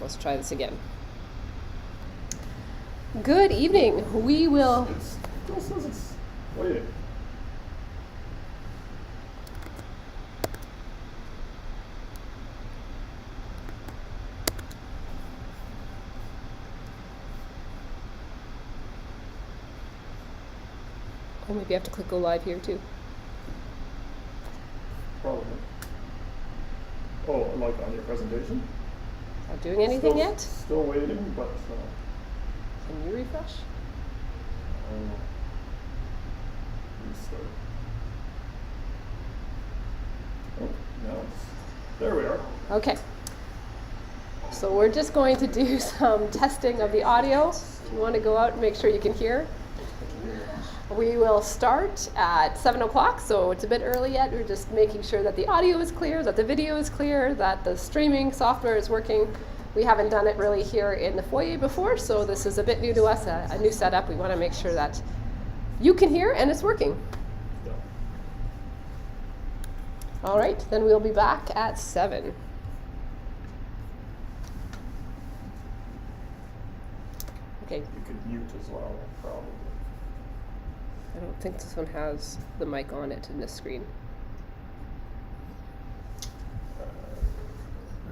Let's try this again. Good evening. We will. It still says it's waiting. Oh, maybe I have to click go live here too. Probably. Oh, like on your presentation? Not doing anything Still- yet? Still waiting, but Can you refresh? restart. Oh, now it's there. We are. Okay. So we're just going to do some testing of the audio. You want to go out and make sure you can hear. We will start at 7 o'clock, so it's a bit early yet. We're just making sure that the audio is clear, that the video is clear, that the streaming software is working. We haven't done it really here in the foyer before, so this is a bit new to us, a new setup. We want to make sure that you can hear and it's working. Yeah. All right, then we'll be back at 7. Okay, You could mute as well, probably. I don't think this one has the mic on it in this screen.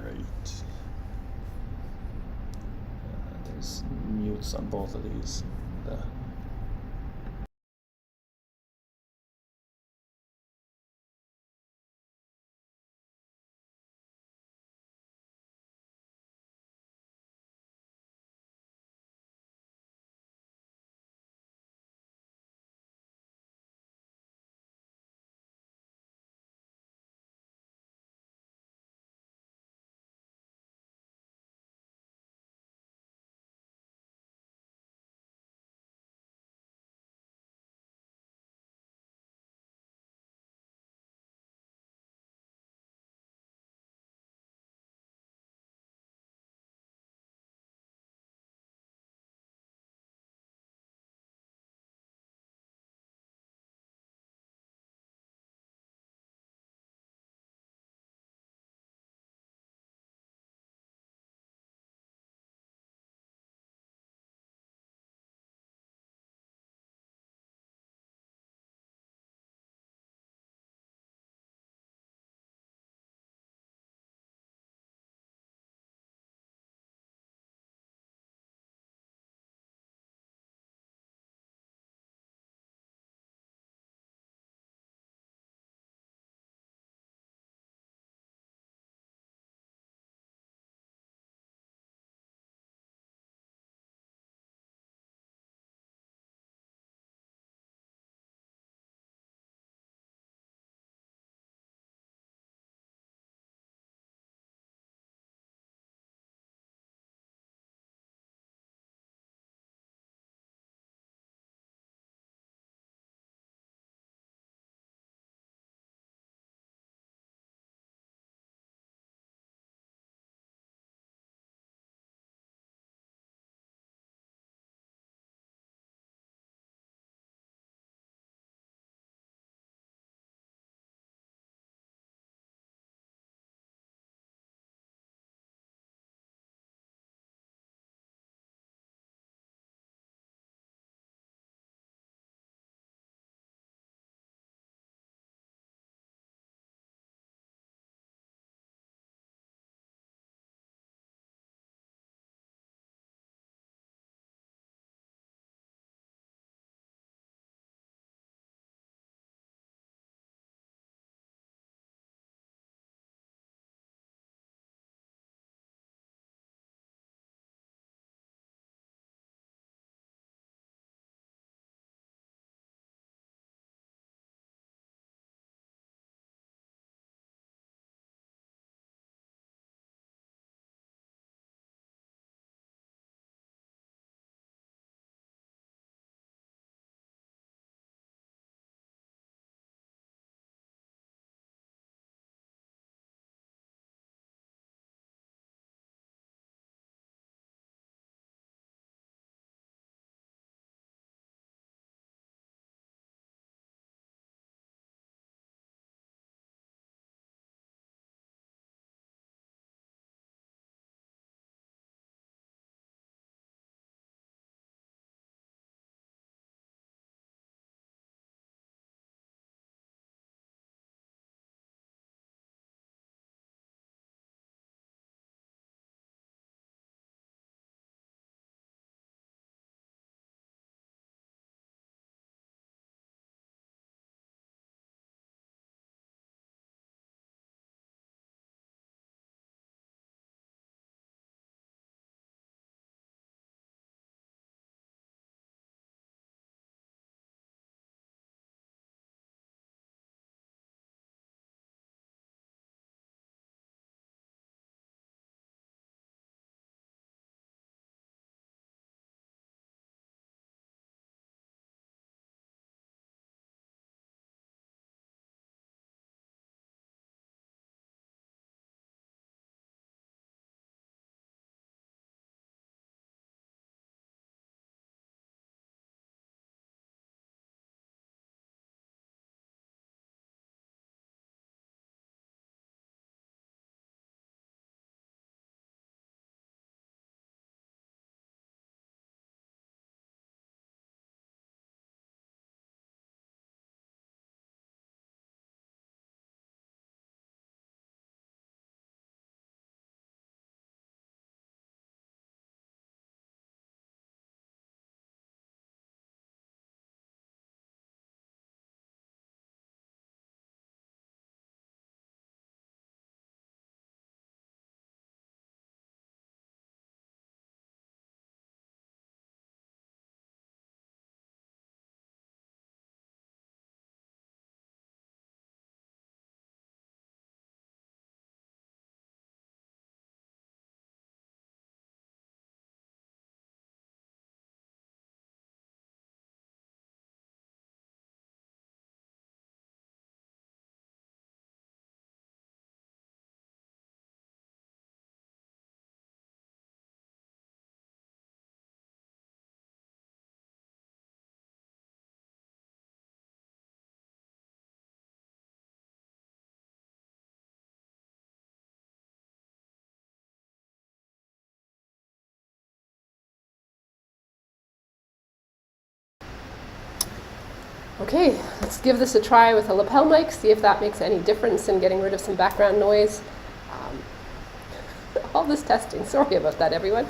Right. There's mutes on both of these. Okay, let's give this a try with a lapel mic, see if that makes any difference in getting rid of some background noise. All this testing, sorry about that, everyone.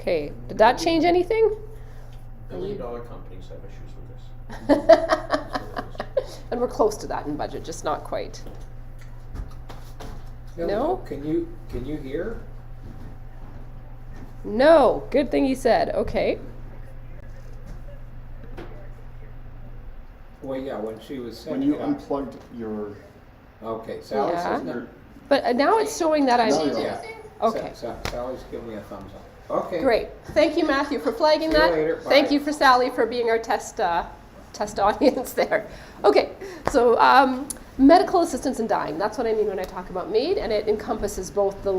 Okay, did that change anything? Billion-dollar companies have issues with this. And we're close to that in budget, just not quite. No? Can you hear? No, good thing you said. Okay. Well, yeah, when she was When setting you it up. unplugged your, Okay, Sally Yeah. says no. But now it's showing that I'm. No, no. Yeah. Okay. Sally's giving me a thumbs up. Okay. Great. Thank you, Matthew, for flagging See you that. later. Thank Bye. you for Sally for being our test audience there. Okay, so medical assistance in dying. That's what I mean when I talk about MAiD, and it encompasses both the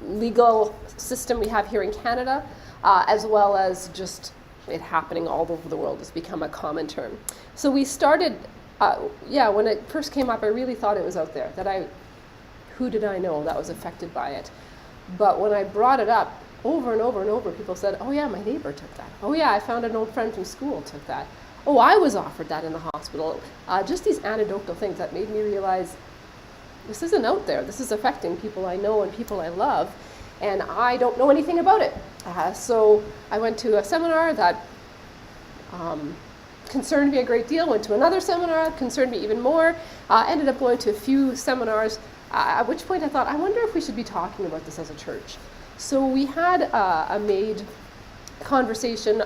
legal system we have here in Canada, as well as just it happening all over the world has become a common term. So we started, when it first came up, I really thought it was out there, who did I know that was affected by it? But when I brought it up over and over and over, people said, oh yeah, my neighbor took that. Oh yeah, I found an old friend from school took that. Oh, I was offered that in the hospital. Just these anecdotal things that made me realize this isn't out there. This is affecting people I know and people I love, and I don't know anything about it. So I went to a seminar that concerned me a great deal, went to another seminar, concerned me even more, ended up going to a few seminars, at which point I thought, I wonder if we should be talking about this as a church. So we had a MAiD conversation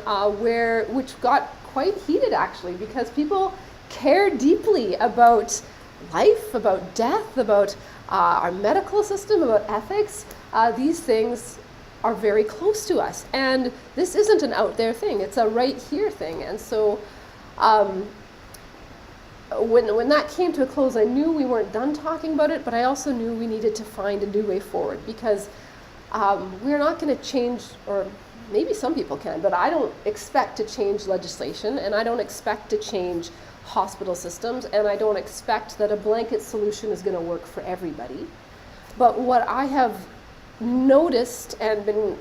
which got quite heated actually, because people care deeply about life, about death, about our medical system, about ethics. These things are very close to us, and this isn't an out there thing, it's a right here thing. And so when that came to a close, I knew we weren't done talking about it, but I also knew we needed to find a new way forward, because we're not going to change, or maybe some people can, but I don't expect to change legislation, and I don't expect to change hospital systems, and I don't expect that a blanket solution is going to work for everybody. But what I have noticed and been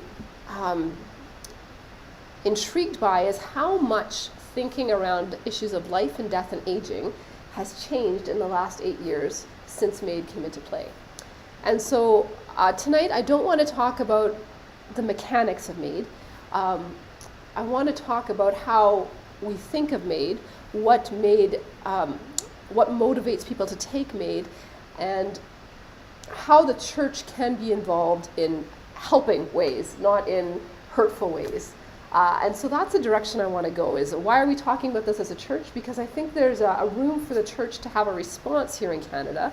intrigued by is how much thinking around issues of life and death and aging has changed in the last 8 years since MAiD came into play. And so tonight I don't want to talk about the mechanics of MAiD. I want to talk about how we think of MAiD, what motivates people to take MAiD, and how the church can be involved in helping ways, not in hurtful ways. And so that's the direction I want to go, is why are we talking about this as a church? Because I think there's a room for the church to have a response here in Canada,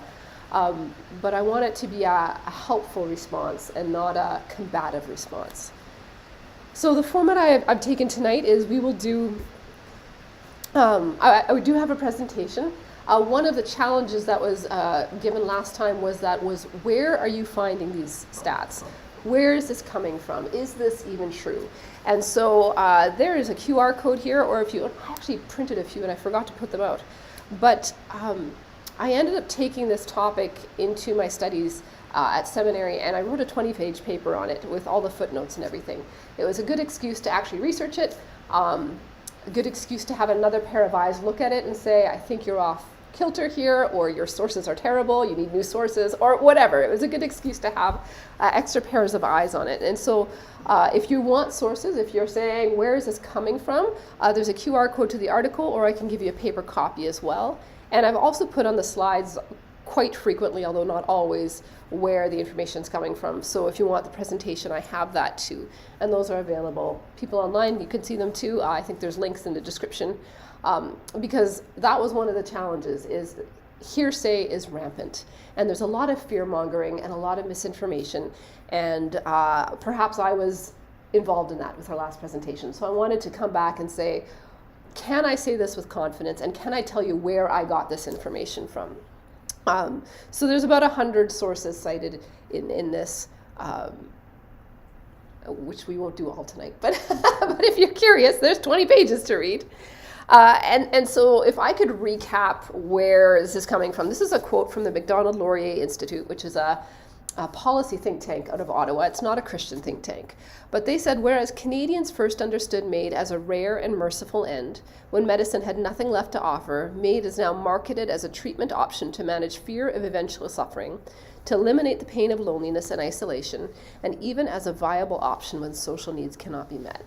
but I want it to be a helpful response and not a combative response. So the format I've taken tonight is we will do, I do have a presentation. One of the challenges that was given last time was where are you finding these stats? Where is this coming from? Is this even true? And so there is a QR code here, or I actually printed a few and I forgot to put them out. But I ended up taking this topic into my studies at seminary, and I wrote a 20-page paper on it with all the footnotes and everything. It was a good excuse to actually research it, a good excuse to have another pair of eyes look at it and say, I think you're off kilter here, or your sources are terrible, you need new sources, or whatever. It was a good excuse to have extra pairs of eyes on it. And so if you want sources, if you're saying, where is this coming from, there's a QR code to the article, or I can give you a paper copy as well. And I've also put on the slides quite frequently, although not always, where the information is coming from. So if you want the presentation, I have that too. And those are available. People online, you can see them too. I think there's links in the description. Because that was one of the challenges, is hearsay is rampant. And there's a lot of fear-mongering and a lot of misinformation. And perhaps I was involved in that with our last presentation. So I wanted to come back and say, can I say this with confidence? And can I tell you where I got this information from? So there's about 100 sources cited in this, which we won't do all tonight. But, but if you're curious, there's 20 pages to read. And so if I could recap where this is coming from, this is a quote from the MacDonald-Laurier Institute, which is a policy think tank out of Ottawa. It's not a Christian think tank. But they said, whereas Canadians first understood MAiD as a rare and merciful end, when medicine had nothing left to offer, MAiD is now marketed as a treatment option to manage fear of eventual suffering, to eliminate the pain of loneliness and isolation, and even as a viable option when social needs cannot be met.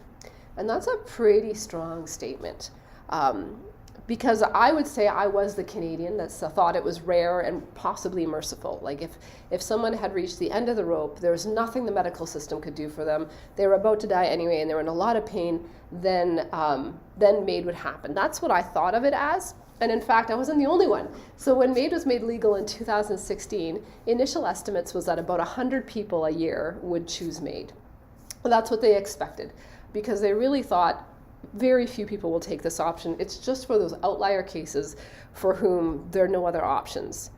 And that's a pretty strong statement. Because I would say I was the Canadian that thought it was rare and possibly merciful. Like if someone had reached the end of the rope, there was nothing the medical system could do for them, they were about to die anyway, and they were in a lot of pain, then MAiD would happen. That's what I thought of it as. And in fact, I wasn't the only one. So when MAiD was made legal in 2016, initial estimates was that about 100 people a year would choose MAiD. Well, that's what they expected, because they really thought very few people will take this option. It's just for those outlier cases for whom there are no other options.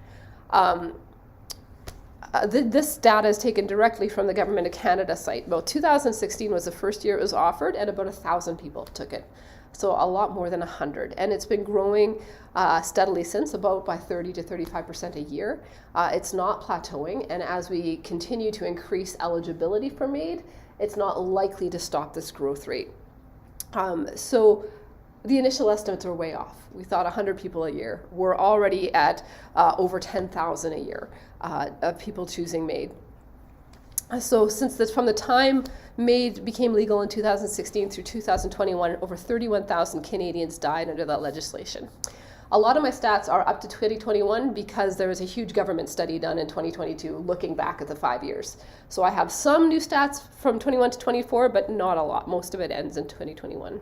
This data is taken directly from the Government of Canada site. Well, 2016 was the first year it was offered, and about 1,000 people took it. So a lot more than 100. And it's been growing steadily since, about by 30 to 35% a year. It's not plateauing, and as we continue to increase eligibility for MAiD, it's not likely to stop this growth rate. So the initial estimates were way off. We thought 100 people a year. We're already at over 10,000 a year of people choosing MAiD. So from the time MAiD became legal in 2016 through 2021, over 31,000 Canadians died under that legislation. A lot of my stats are up to 2021 because there was a huge government study done in 2022 looking back at the 5 years. So I have some new stats from 21 to 24, but not a lot. Most of it ends in 2021.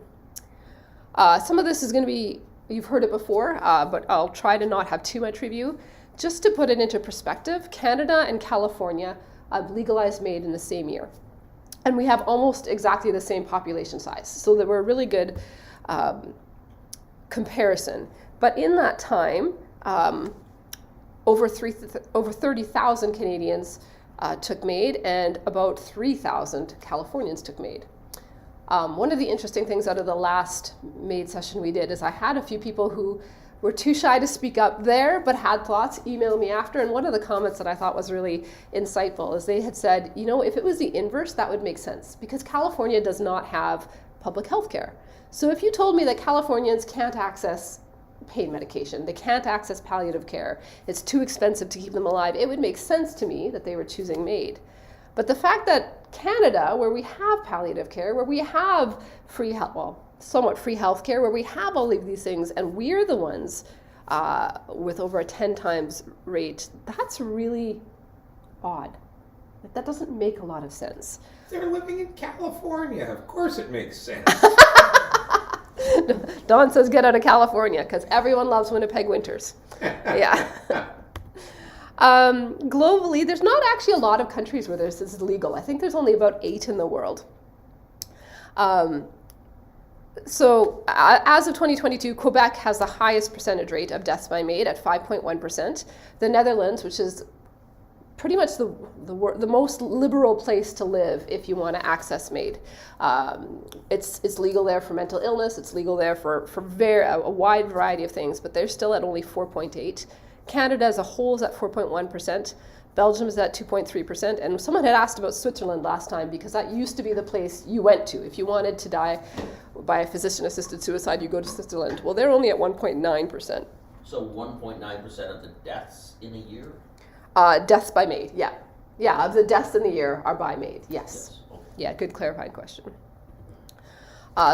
Some of this is going to be, you've heard it before, but I'll try to not have too much review. Just to put it into perspective, Canada and California legalized MAiD in the same year. And we have almost exactly the same population size. So that we're a really good comparison. But in that time, over 30,000 Canadians took MAiD, and about 3,000 Californians took MAiD. One of the interesting things out of the last MAiD session we did is I had a few people who were too shy to speak up there but had thoughts email me after, and one of the comments that I thought was really insightful is they had said, you know, if it was the inverse, that would make sense, because California does not have public health care. So if you told me that Californians can't access pain medication, they can't access palliative care, it's too expensive to keep them alive, it would make sense to me that they were choosing MAiD. But the fact that Canada, where we have palliative care, where we have free health, well, somewhat free health care, where we have all of these things, and we're the ones with over a 10 times rate, that's really odd. That doesn't make a lot of sense. They're living in California. Of course it makes sense. Dawn says get out of California because everyone loves Winnipeg winters. Yeah. Globally, there's not actually a lot of countries where this is legal. I think there's only about 8 in the world. So as of 2022, Quebec has the highest percentage rate of deaths by MAiD at 5.1%. The Netherlands, which is pretty much the most liberal place to live if you want to access MAiD. It's legal there for mental illness. It's legal there for a wide variety of things, but they're still at only 4.8. Canada as a whole is at 4.1%. Belgium is at 2.3%. And someone had asked about Switzerland last time because that used to be the place you went to. If you wanted to die by a physician-assisted suicide, you go to Switzerland. Well, they're only at 1.9%. So 1.9% of the deaths in a year? Deaths by MAiD, yeah. Yeah, of the deaths in the year are by MAiD, yes. Okay. Yeah, good clarifying question.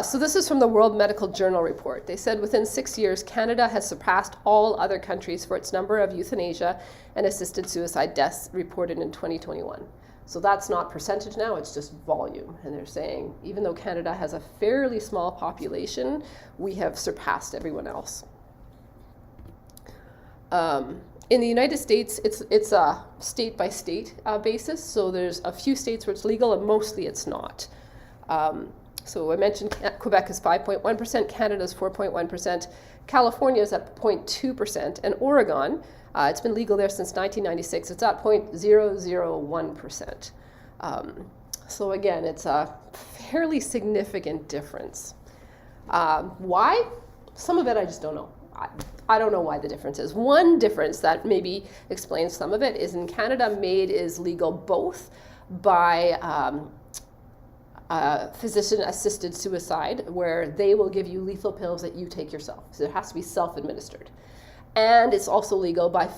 So this is from the World Medical Journal report. They said within 6 years, Canada has surpassed all other countries for its number of euthanasia and assisted suicide deaths reported in 2021. So that's not percentage now, it's just volume. And they're saying, even though Canada has a fairly small population, we have surpassed everyone else. In the United States, it's a state-by-state basis. So there's a few states where it's legal and mostly it's not. So I mentioned Quebec is 5.1%, Canada is 4.1%, California is at 0.2%, and Oregon, it's been legal there since 1996, it's at 0.001%. So again, it's a fairly significant difference. Why? Some of it I just don't know. I don't know why the difference is. One difference that maybe explains some of it is in Canada, MAiD is legal both by physician-assisted suicide, where they will give you lethal pills that you take yourself. So it has to be self-administered. And it's also legal by,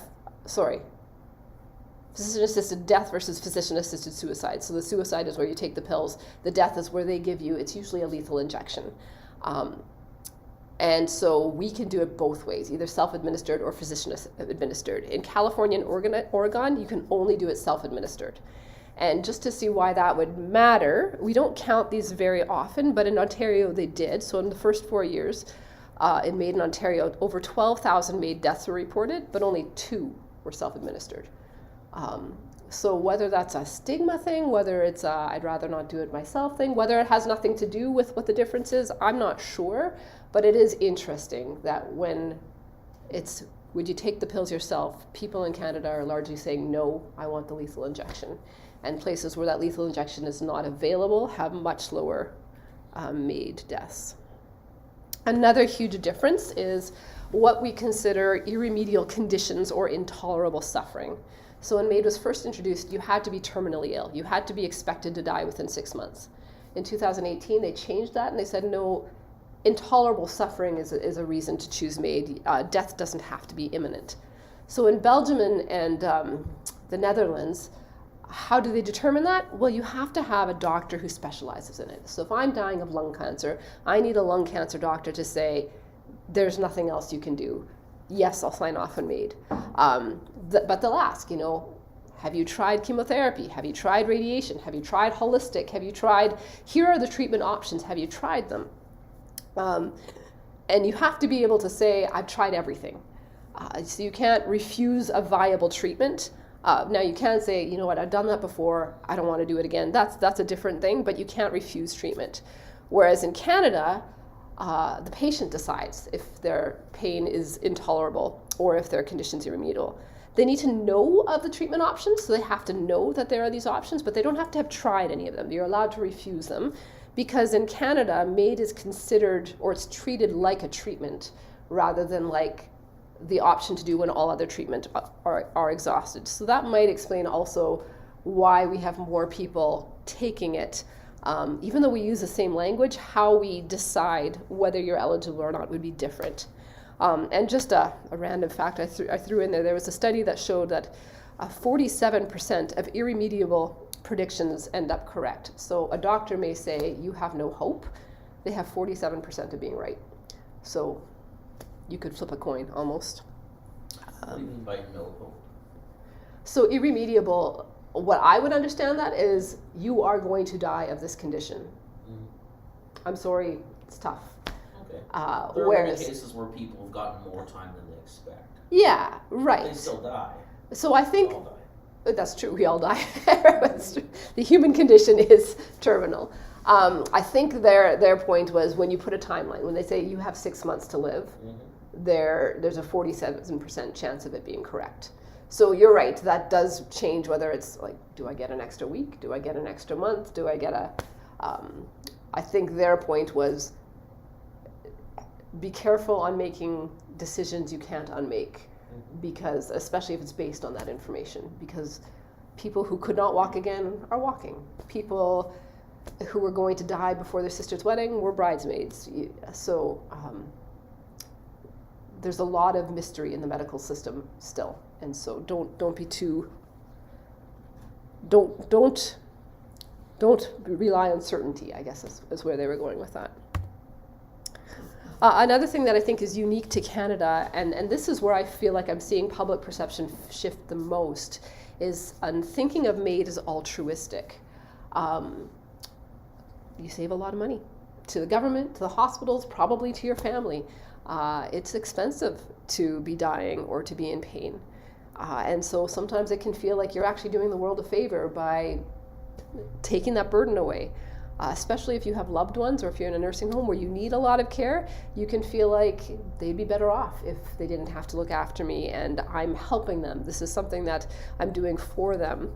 physician-assisted death versus physician-assisted suicide. So the suicide is where you take the pills. The death is where they give you, it's usually a lethal injection. And so we can do it both ways, either self-administered or physician-administered. In California and Oregon, you can only do it self-administered. And just to see why that would matter, we don't count these very often, but in Ontario they did. So in the first 4 years, in MAiD in Ontario, over 12,000 MAiD deaths were reported, but only 2 were self-administered. So whether that's a stigma thing, whether it's a I'd rather not do it myself thing, whether it has nothing to do with what the difference is, I'm not sure. But it is interesting that when it's, would you take the pills yourself, people in Canada are largely saying, no, I want the lethal injection. And places where that lethal injection is not available have much lower MAiD deaths. Another huge difference is what we consider irremediable conditions or intolerable suffering. So when MAiD was first introduced, you had to be terminally ill. You had to be expected to die within 6 months. In 2018, they changed that and they said, no, intolerable suffering is a reason to choose MAiD. Death doesn't have to be imminent. So in Belgium and the Netherlands, how do they determine that? Well, you have to have a doctor who specializes in it. So if I'm dying of lung cancer, I need a lung cancer doctor to say, there's nothing else you can do. Yes, I'll sign off on MAiD. But they'll ask, have you tried chemotherapy? Have you tried radiation? Have you tried holistic? Have you tried, here are the treatment options, have you tried them? And you have to be able to say, I've tried everything. So you can't refuse a viable treatment. Now you can say, you know what, I've done that before, I don't want to do it again. That's a different thing, but you can't refuse treatment. Whereas in Canada, the patient decides if their pain is intolerable or if their condition's irremediable. They need to know of the treatment options, so they have to know that there are these options, but they don't have to have tried any of them. You're allowed to refuse them, because in Canada, MAiD is considered, or it's treated like a treatment, rather than like the option to do when all other treatment are exhausted. So that might explain also why we have more people taking it. Even though we use the same language, how we decide whether you're eligible or not would be different. And just a random fact I threw in there was a study that showed that 47% of irremediable predictions end up correct. So a doctor may say, you have no hope. They have 47% of being right. So you could flip a coin almost. What do you mean by no hope? So irremediable, what I would understand that is you are going to die of this condition. I'm sorry, it's tough. Okay. There are Whereas, many cases where people have gotten more time than they expect. yeah, right. They still die. So I think They all die. that's true. We all die. That's true. The human condition is terminal. I think their point was when you put a timeline, when they say you have 6 months to live, there's a 47% chance of it being correct. So you're right, that does change whether it's like, do I get an extra week? Do I get an extra month? Do I get I think their point was be careful on making decisions you can't unmake, because especially if it's based on that information, because people who could not walk again are walking. People who were going to die before their sister's wedding were bridesmaids. So there's a lot of mystery in the medical system still, and so don't be too don't rely on certainty, I guess is where they were going with that. Another thing that I think is unique to Canada, and this is where I feel like I'm seeing public perception shift the most, is thinking of MAiD as altruistic. You save a lot of money to the government, to the hospitals, probably to your family. It's expensive to be dying or to be in pain. And so sometimes it can feel like you're actually doing the world a favor by taking that burden away. Especially if you have loved ones or if you're in a nursing home where you need a lot of care, you can feel like they'd be better off if they didn't have to look after me and I'm helping them. This is something that I'm doing for them.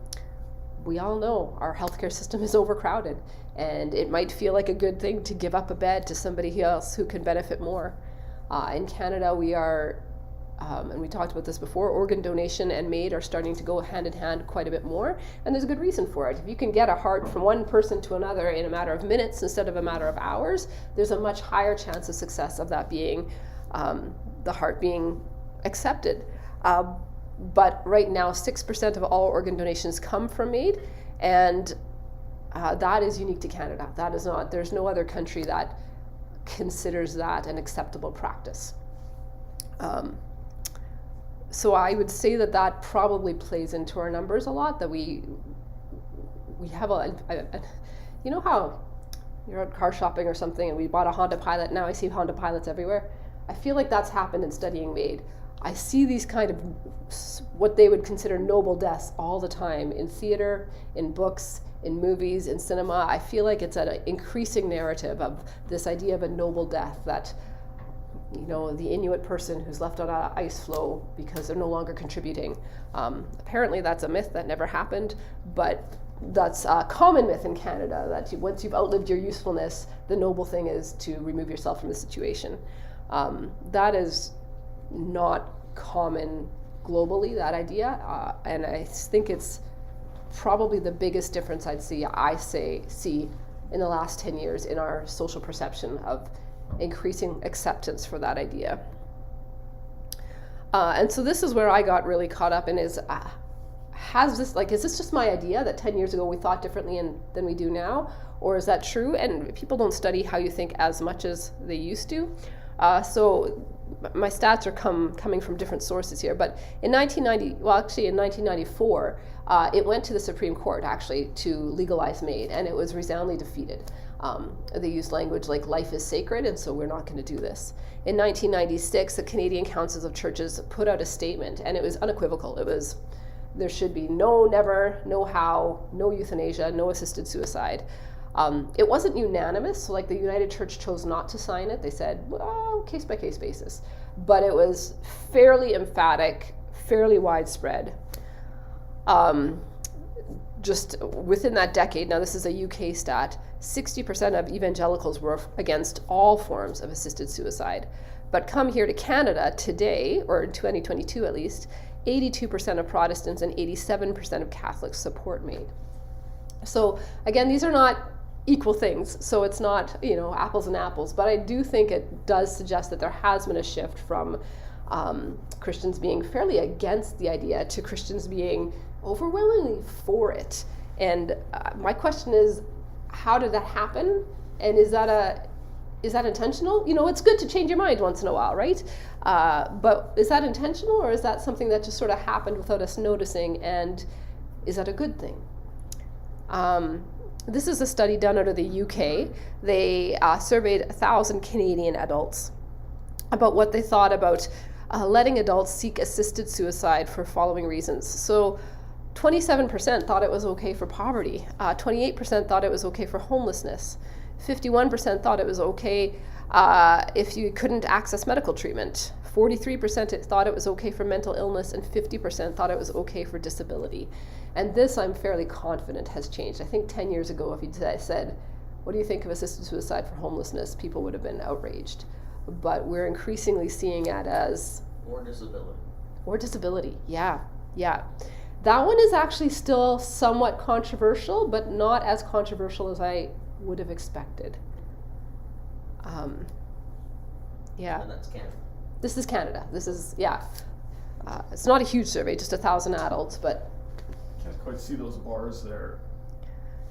We all know our healthcare system is overcrowded, and it might feel like a good thing to give up a bed to somebody else who can benefit more. In Canada, we are and we talked about this before, organ donation and MAiD are starting to go hand in hand quite a bit more, and there's a good reason for it. If you can get a heart from one person to another in a matter of minutes instead of a matter of hours, there's a much higher chance of success of that being, the heart being accepted. But right now, 6% of all organ donations come from MAiD, and that is unique to Canada. That is not, there's no other country that considers that an acceptable practice. So I would say that that probably plays into our numbers a lot, that we have you know how you're out car shopping or something and we bought a Honda Pilot, now I see Honda Pilots everywhere. I feel like that's happened in studying MAiD. I see these kind of what they would consider noble deaths all the time in theater, in books, in movies, in cinema. I feel like it's an increasing narrative of this idea of a noble death, that you know, the Inuit person who's left on an ice floe because they're no longer contributing. Apparently that's a myth that never happened, but that's a common myth in Canada, that once you've outlived your usefulness, the noble thing is to remove yourself from the situation. That is not common globally, that idea, and I think it's probably the biggest difference I see in the last 10 years in our social perception of increasing acceptance for that idea. And so this is where I got really caught up in is this just my idea that 10 years ago we thought differently than we do now, or is that true? And people don't study how you think as much as they used to. So my stats are coming from different sources here, but in 1994, it went to the Supreme Court actually to legalize MAiD, and it was resoundingly defeated. They used language like life is sacred, and so we're not going to do this. In 1996, the Canadian Councils of Churches put out a statement, and it was unequivocal. It was, there should be no, never, no how, no euthanasia, no assisted suicide. It wasn't unanimous, so like the United Church chose not to sign it. They said, well, case by case basis. But it was fairly emphatic, fairly widespread. Just within that decade, now this is a UK stat, 60% of evangelicals were against all forms of assisted suicide. But come here to Canada today, or in 2022 at least, 82% of Protestants and 87% of Catholics support MAiD. So again, these are not equal things, so it's not, you know, apples and apples, but I do think it does suggest that there has been a shift from Christians being fairly against the idea to Christians being overwhelmingly for it. And my question is, how did that happen? And is that intentional? You know, it's good to change your mind once in a while, right? But is that intentional, or is that something that just sort of happened without us noticing, and is that a good thing? This is a study done out of the UK. They surveyed 1,000 Canadian adults about what they thought about letting adults seek assisted suicide for following reasons. So 27% thought it was okay for poverty, 28% thought it was okay for homelessness, 51% thought it was okay if you couldn't access medical treatment, 43% thought it was okay for mental illness, and 50% thought it was okay for disability. And this, I'm fairly confident, has changed. I think 10 years ago, if you'd said, what do you think of assisted suicide for homelessness, people would have been outraged. But we're increasingly seeing it as... Or disability. Or disability, yeah. That one is actually still somewhat controversial, but not as controversial as I would have expected. Yeah. And that's Canada. This is Canada. This is, yeah. It's not a huge survey, just 1,000 adults, but... Can't quite see those bars there.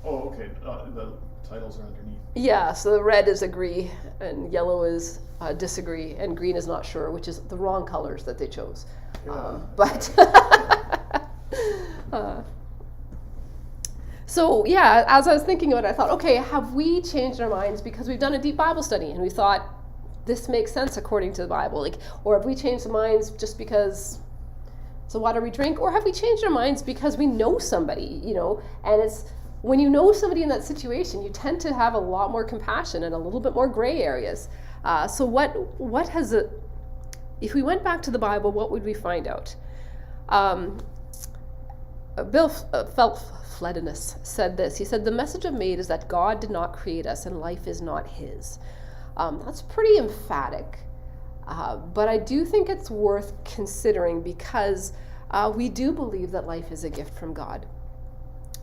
Oh, okay. The titles are underneath. Yeah, so the red is agree, and yellow is disagree, and green is not sure, which is the wrong colors that they chose. Yeah. So yeah, as I was thinking about it, I thought, okay, have we changed our minds because we've done a deep Bible study and we thought this makes sense according to the Bible, or have we changed our minds just because it's the water we drink, or have we changed our minds because we know somebody, you know? And it's when you know somebody in that situation, you tend to have a lot more compassion and a little bit more gray areas. So what has it? If we went back to the Bible, what would we find out? Bill Fledinus said this. He said, the message of MAiD is that God did not create us and life is not his. That's pretty emphatic. But I do think it's worth considering because we do believe that life is a gift from God.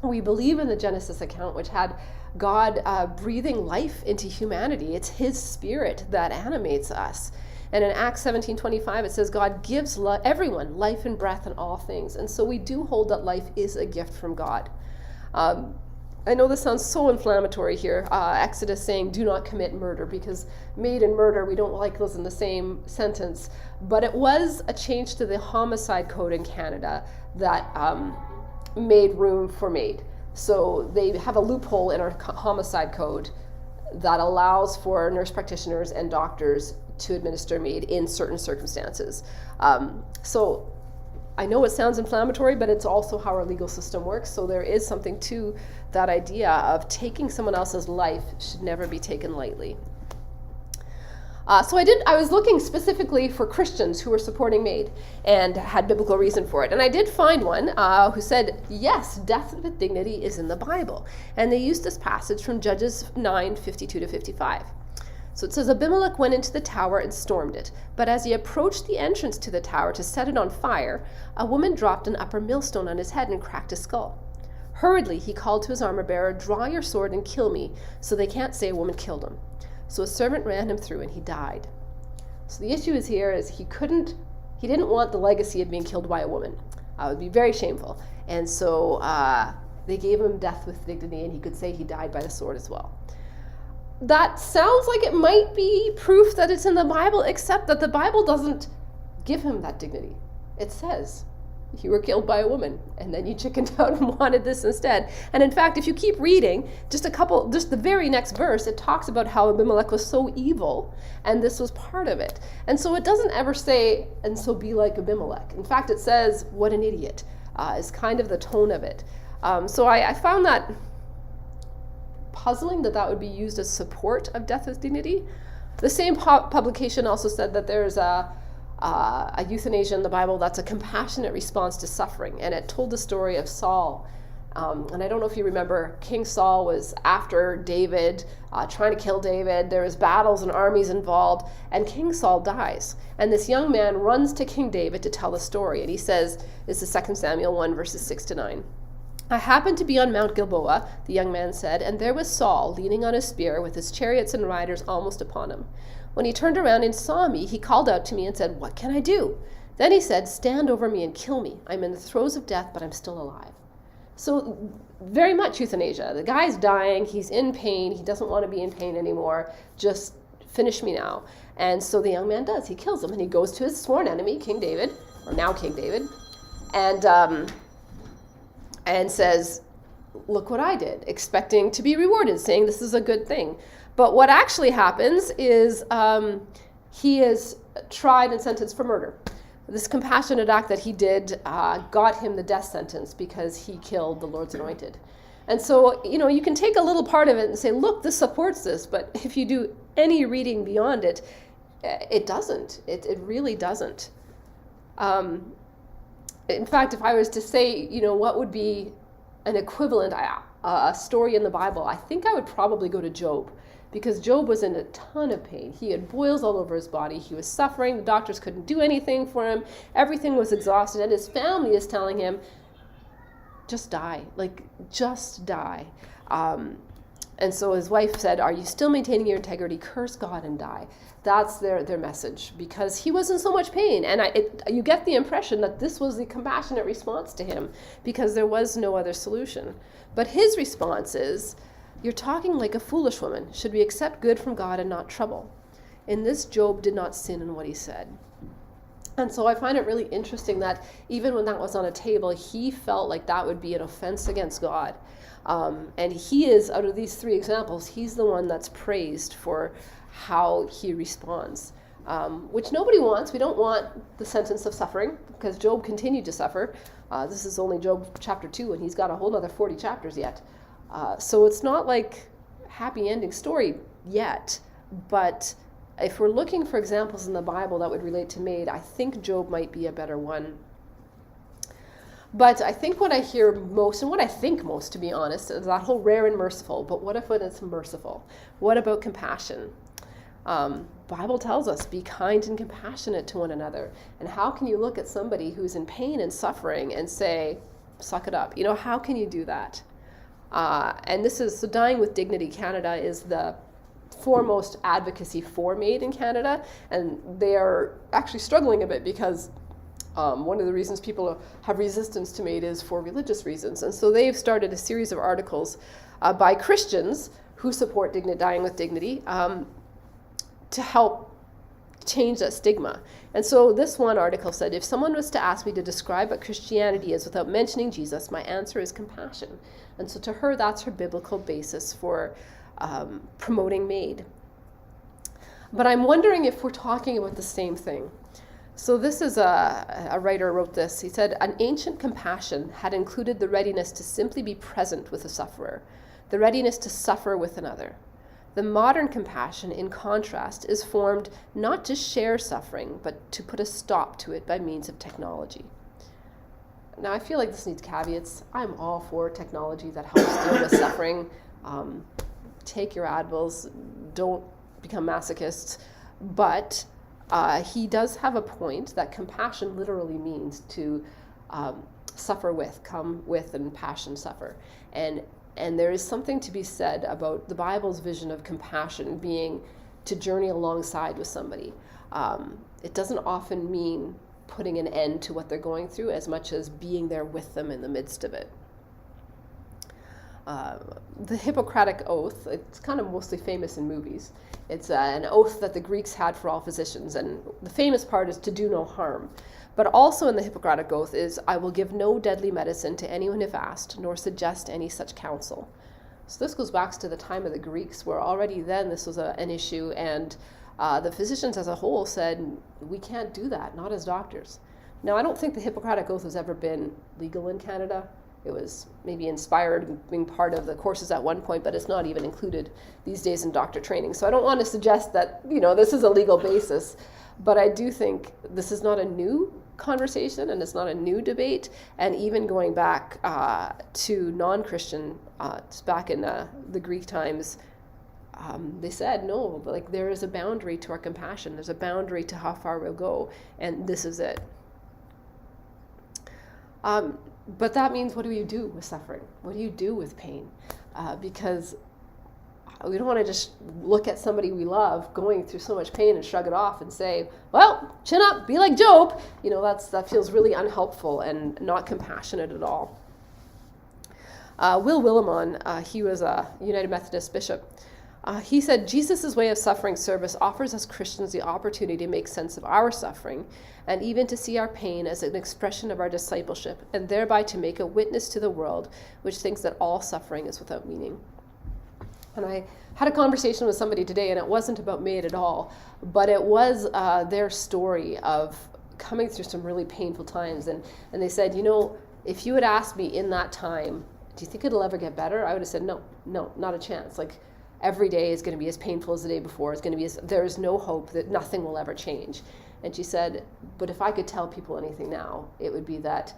We believe in the Genesis account, which had God breathing life into humanity. It's his spirit that animates us. And in Acts 17:25, it says God gives everyone life and breath and all things. And so we do hold that life is a gift from God. I know this sounds so inflammatory here, Exodus saying do not commit murder, because MAiD and murder, we don't like those in the same sentence. But it was a change to the homicide code in Canada that made room for MAiD. So they have a loophole in our homicide code that allows for nurse practitioners and doctors to administer MAiD in certain circumstances. So I know it sounds inflammatory, but it's also how our legal system works. So there is something to that idea of taking someone else's life should never be taken lightly. So I was looking specifically for Christians who were supporting MAiD and had biblical reason for it. And I did find one who said, yes, death with dignity is in the Bible. And they used this passage from Judges 9:52-55. So it says, Abimelech went into the tower and stormed it. But as he approached the entrance to the tower to set it on fire, a woman dropped an upper millstone on his head and cracked his skull. Hurriedly, he called to his armor-bearer, draw your sword and kill me, so they can't say a woman killed him. So a servant ran him through and he died. So the issue is he didn't want the legacy of being killed by a woman. It would be very shameful. And so they gave him death with dignity, and he could say he died by the sword as well. That sounds like it might be proof that it's in the Bible, except that the Bible doesn't give him that dignity. It says, you were killed by a woman, and then you chickened out and wanted this instead. And in fact, if you keep reading, just the very next verse, it talks about how Abimelech was so evil, and this was part of it. And so it doesn't ever say, and so be like Abimelech. In fact, it says, what an idiot, is kind of the tone of it. So I found that puzzling that would be used as support of death with dignity. The same publication also said that there's a euthanasia in the Bible that's a compassionate response to suffering, and it told the story of Saul. And I don't know if you remember, King Saul was after David, trying to kill David. There was battles and armies involved, and King Saul dies. And this young man runs to King David to tell the story, and he says, this is 2 Samuel 1, verses 6-9. I happened to be on Mount Gilboa, the young man said, and there was Saul leaning on his spear with his chariots and riders almost upon him. When he turned around and saw me, he called out to me and said, what can I do? Then he said, stand over me and kill me. I'm in the throes of death, but I'm still alive. So very much euthanasia. The guy's dying, he's in pain, he doesn't want to be in pain anymore, just finish me now. And so the young man does. He kills him, and he goes to his sworn enemy, King David, or now King David, and says, look what I did, expecting to be rewarded, saying this is a good thing. But what actually happens is he is tried and sentenced for murder. This compassionate act that he did got him the death sentence because he killed the Lord's anointed. And so, you can take a little part of it and say, look, this supports this, but if you do any reading beyond it, it doesn't. It really doesn't. In fact, if I was to say, what would be an equivalent story in the Bible, I think I would probably go to Job, because Job was in a ton of pain. He had boils all over his body. He was suffering. The doctors couldn't do anything for him. Everything was exhausted, and his family is telling him, just die, just die. And so his wife said, are you still maintaining your integrity? Curse God and die. That's their message, because he was in so much pain. And you get the impression that this was the compassionate response to him, because there was no other solution. But his response is, you're talking like a foolish woman. Should we accept good from God and not trouble? In this, Job did not sin in what he said. And so I find it really interesting that even when that was on a table, he felt like that would be an offense against God. And he is, out of these three examples, he's the one that's praised for how he responds, which nobody wants. We don't want the sentence of suffering, because Job continued to suffer. This is only Job chapter 2, and he's got a whole other 40 chapters yet. So it's not like a happy ending story yet, but if we're looking for examples in the Bible that would relate to MAiD, I think Job might be a better one. But I think what I hear most, and what I think most, to be honest, is that whole rare and merciful. But what if it's merciful? What about compassion? Bible tells us, be kind and compassionate to one another. And how can you look at somebody who's in pain and suffering and say, suck it up? How can you do that? And this is, so Dying with Dignity Canada is the foremost advocacy for MAiD in Canada. And they are actually struggling a bit because one of the reasons people have resistance to MAiD is for religious reasons. And so they've started a series of articles by Christians who support Dying with Dignity to help change that stigma. And so this one article said, if someone was to ask me to describe what Christianity is without mentioning Jesus, my answer is compassion. And so to her, that's her biblical basis for promoting MAiD. But I'm wondering if we're talking about the same thing. So this is a writer wrote this. He said, an ancient compassion had included the readiness to simply be present with a sufferer, the readiness to suffer with another. The modern compassion, in contrast, is formed not to share suffering, but to put a stop to it by means of technology. Now, I feel like this needs caveats. I'm all for technology that helps deal with suffering. Take your Advils, don't become masochists. But he does have a point that compassion literally means to suffer with, come with, and passion suffer. And there is something to be said about the Bible's vision of compassion being to journey alongside with somebody. It doesn't often mean putting an end to what they're going through as much as being there with them in the midst of it. The Hippocratic Oath, it's kind of mostly famous in movies. It's an oath that the Greeks had for all physicians, and the famous part is to do no harm. But also in the Hippocratic Oath is, I will give no deadly medicine to anyone if asked, nor suggest any such counsel. So this goes back to the time of the Greeks, where already then this was an issue, and the physicians as a whole said, we can't do that, not as doctors. Now, I don't think the Hippocratic Oath has ever been legal in Canada. It was maybe inspired being part of the courses at one point, but it's not even included these days in doctor training. So I don't want to suggest that, this is a legal basis, but I do think this is not a new conversation and it's not a new debate. And even going back to non-Christian, back in the Greek times, they said, no, like there is a boundary to our compassion. There's a boundary to how far we'll go, and this is it. But that means, what do you do with suffering? What do you do with pain? Because we don't want to just look at somebody we love going through so much pain and shrug it off and say, well, chin up, be like Job. That feels really unhelpful and not compassionate at all. Will Willimon, he was a United Methodist bishop. He said, Jesus' way of suffering service offers us Christians the opportunity to make sense of our suffering and even to see our pain as an expression of our discipleship, and thereby to make a witness to the world which thinks that all suffering is without meaning. And I had a conversation with somebody today, and it wasn't about MAiD at all, but it was their story of coming through some really painful times. And they said, if you had asked me in that time, do you think it'll ever get better? I would have said, no, not a chance. Like, every day is going to be as painful as the day before. There is no hope that nothing will ever change. And she said, but if I could tell people anything now, it would be that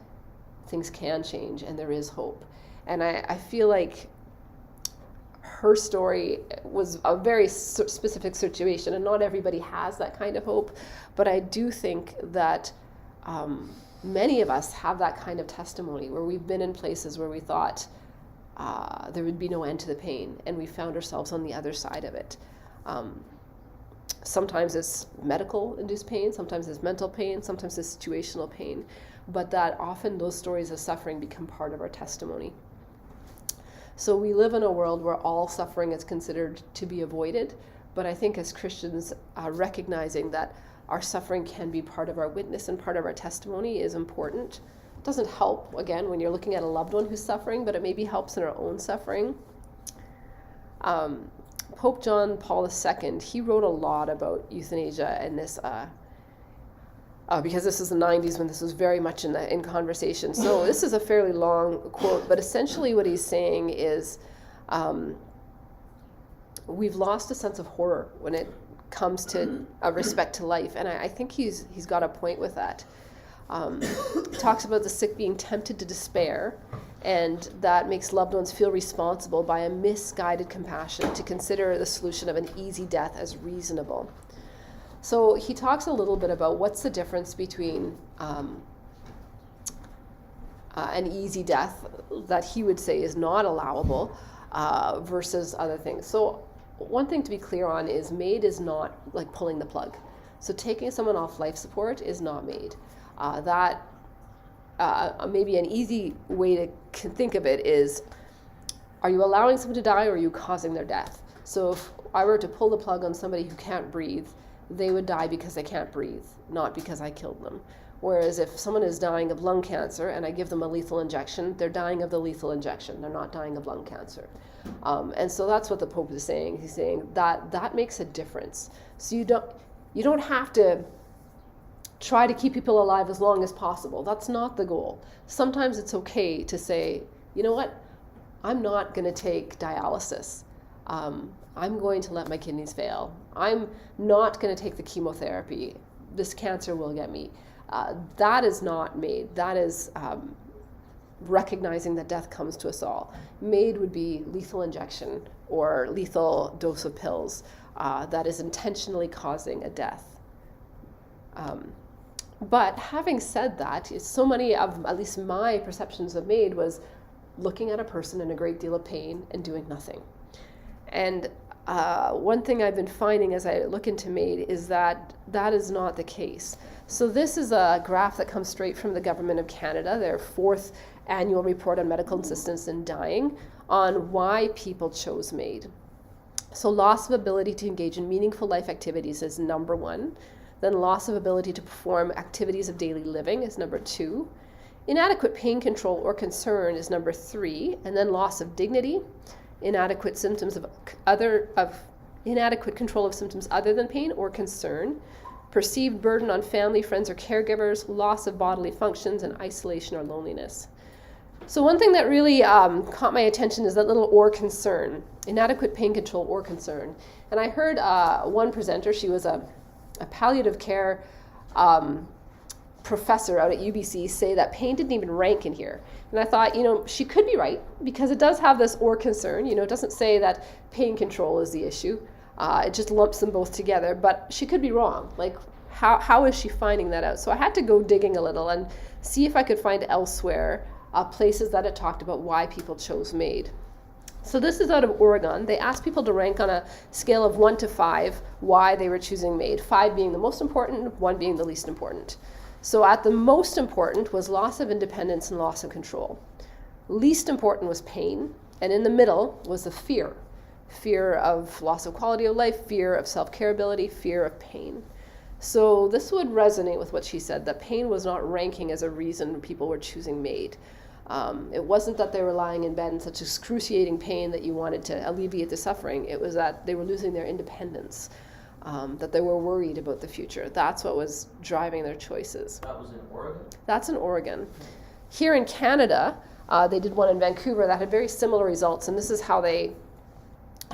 things can change and there is hope. And I feel like her story was a very specific situation, and not everybody has that kind of hope. But I do think that many of us have that kind of testimony where we've been in places where we thought there would be no end to the pain, and we found ourselves on the other side of it. Sometimes it's medical-induced pain, sometimes it's mental pain, sometimes it's situational pain, but that often those stories of suffering become part of our testimony. So we live in a world where all suffering is considered to be avoided, but I think as Christians, recognizing that our suffering can be part of our witness and part of our testimony is important. It doesn't help, again, when you're looking at a loved one who's suffering, but it maybe helps in our own suffering. Pope John Paul II, he wrote a lot about euthanasia and this, because this is the 90s when this was very much in conversation. So this is a fairly long quote, but essentially what he's saying is we've lost a sense of horror when it comes to respect to life, and I think he's got a point with that. Talks about the sick being tempted to despair And that makes loved ones feel responsible by a misguided compassion to consider the solution of an easy death as reasonable. So he talks a little bit about what's the difference between an easy death that he would say is not allowable versus other things. So one thing to be clear on is MAiD is not like pulling the plug. So taking someone off life support is not MAiD. Maybe an easy way to think of it is, are you allowing someone to die or are you causing their death? So if I were to pull the plug on somebody who can't breathe, they would die because they can't breathe, not because I killed them. Whereas if someone is dying of lung cancer and I give them a lethal injection, they're dying of the lethal injection. They're not dying of lung cancer. And so that's what the Pope is saying. He's saying that makes a difference. So you don't have to try to keep people alive as long as possible. That's not the goal. Sometimes it's okay to say, you know what, I'm not going to take dialysis. I'm going to let my kidneys fail. I'm not going to take the chemotherapy. This cancer will get me. That is not MAiD. That is recognizing that death comes to us all. MAiD would be lethal injection or lethal dose of pills that is intentionally causing a death. But having said that, so many of, at least my perceptions of MAiD was looking at a person in a great deal of pain and doing nothing. And one thing I've been finding as I look into MAiD is that that is not the case. So this is a graph that comes straight from the Government of Canada, their 4th annual report on medical assistance in dying, on why people chose MAiD. So loss of ability to engage in meaningful life activities is number 1. Then loss of ability to perform activities of daily living is number 2. Inadequate pain control or concern is number 3. And then loss of dignity, inadequate control of symptoms other than pain or concern, perceived burden on family, friends, or caregivers, loss of bodily functions, and isolation or loneliness. So one thing that really caught my attention is that little or concern, inadequate pain control or concern. And I heard one presenter, she was a palliative care professor out at UBC, say that pain didn't even rank in here. And I thought, she could be right, because it does have this or concern. It doesn't say that pain control is the issue. It just lumps them both together. But she could be wrong. Like, how is she finding that out? So I had to go digging a little and see if I could find elsewhere places that it talked about why people chose MAiD. So this is out of Oregon. They asked people to rank on a scale of 1 to 5 why they were choosing MAiD, 5 being the most important, 1 being the least important. So at the most important was loss of independence and loss of control. Least important was pain, and in the middle was the fear. Fear of loss of quality of life, fear of self-care ability, fear of pain. So this would resonate with what she said, that pain was not ranking as a reason people were choosing MAiD. It wasn't that they were lying in bed in such excruciating pain that you wanted to alleviate the suffering. It was that they were losing their independence, that they were worried about the future. That's what was driving their choices. That was in Oregon? That's in Oregon. Here in Canada, they did one in Vancouver that had very similar results, and this is how they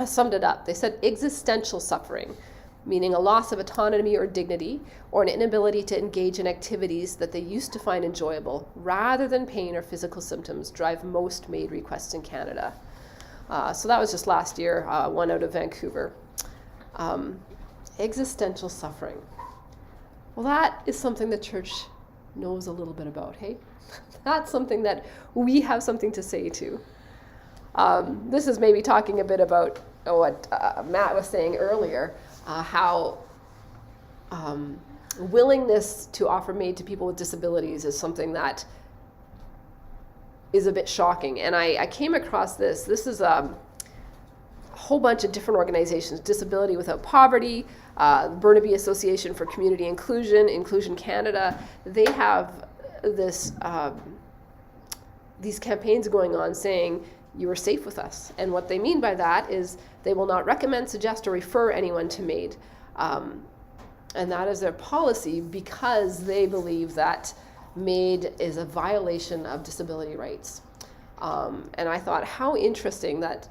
summed it up. They said existential suffering, meaning a loss of autonomy or dignity, or an inability to engage in activities that they used to find enjoyable, rather than pain or physical symptoms, drive most MAiD requests in Canada. So that was just last year, one out of Vancouver. Existential suffering. Well, that is something the church knows a little bit about, hey? That's something that we have something to say to. This is maybe talking a bit about what Matt was saying earlier, how willingness to offer MAiD to people with disabilities is something that is a bit shocking. And I came across this. This is a whole bunch of different organizations: Disability Without Poverty, Burnaby Association for Community Inclusion, Inclusion Canada. They have this these campaigns going on saying, you are safe with us. And what they mean by that is they will not recommend, suggest, or refer anyone to MAiD. And that is their policy because they believe that MAiD is a violation of disability rights. And I thought, how interesting that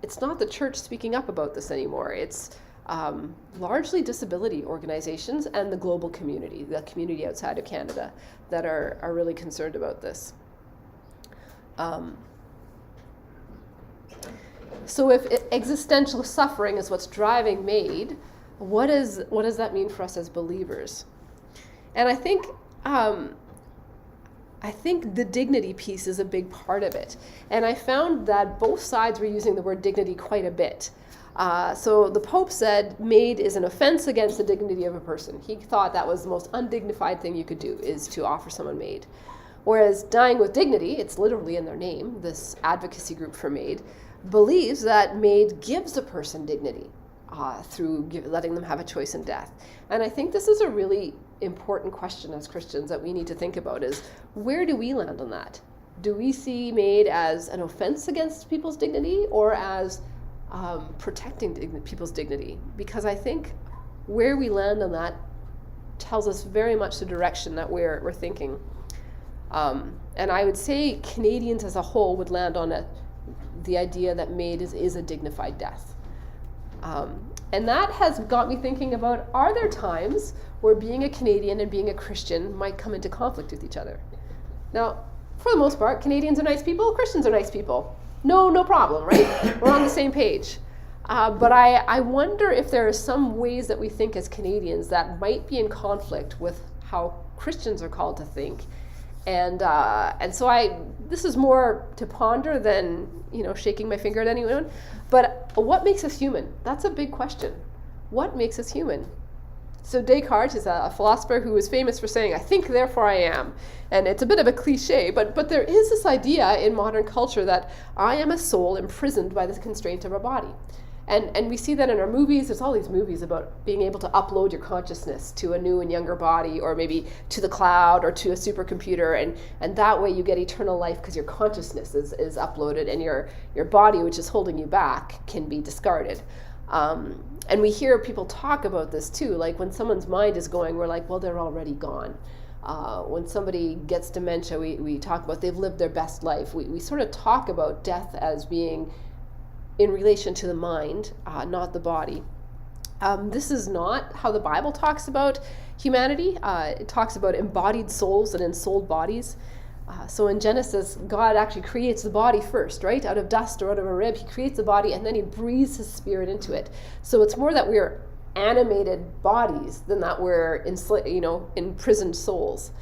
it's not the church speaking up about this anymore. It's largely disability organizations and the global community, the community outside of Canada, that are really concerned about this. So if existential suffering is what's driving MAiD, what does that mean for us as believers? And I think the dignity piece is a big part of it. And I found that both sides were using the word dignity quite a bit. So the Pope said MAiD is an offense against the dignity of a person. He thought that was the most undignified thing you could do, is to offer someone MAiD. Whereas Dying with Dignity, it's literally in their name, this advocacy group for MAiD, believes that MAiD gives a person dignity through letting them have a choice in death. And I think this is a really important question as Christians that we need to think about, is where do we land on that? Do we see MAiD as an offense against people's dignity, or as protecting people's dignity? Because I think where we land on that tells us very much the direction that we're thinking. And I would say Canadians as a whole would land on the idea that MAiD is a dignified death. And that has got me thinking about, are there times where being a Canadian and being a Christian might come into conflict with each other? Now, for the most part, Canadians are nice people, Christians are nice people. No problem, right? We're on the same page. But I wonder if there are some ways that we think as Canadians that might be in conflict with how Christians are called to think. And so this is more to ponder than, shaking my finger at anyone. But what makes us human? That's a big question. What makes us human? So Descartes is a philosopher who is famous for saying, "I think, therefore I am." And it's a bit of a cliche, but there is this idea in modern culture that I am a soul imprisoned by the constraint of a body. And we see that in our movies. There's all these movies about being able to upload your consciousness to a new and younger body, or maybe to the cloud or to a supercomputer, and that way you get eternal life because your consciousness is uploaded, and your body, which is holding you back, can be discarded. And we hear people talk about this too, like when someone's mind is going, we're like, well, they're already gone. When somebody gets dementia, we talk about they've lived their best life. We sort of talk about death as being in relation to the mind, not the body. This is not how the Bible talks about humanity. It talks about embodied souls and ensouled bodies. So in Genesis, God actually creates the body first, right? Out of dust or out of a rib, he creates the body, and then he breathes his spirit into it. So it's more that we're animated bodies than that we're imprisoned souls.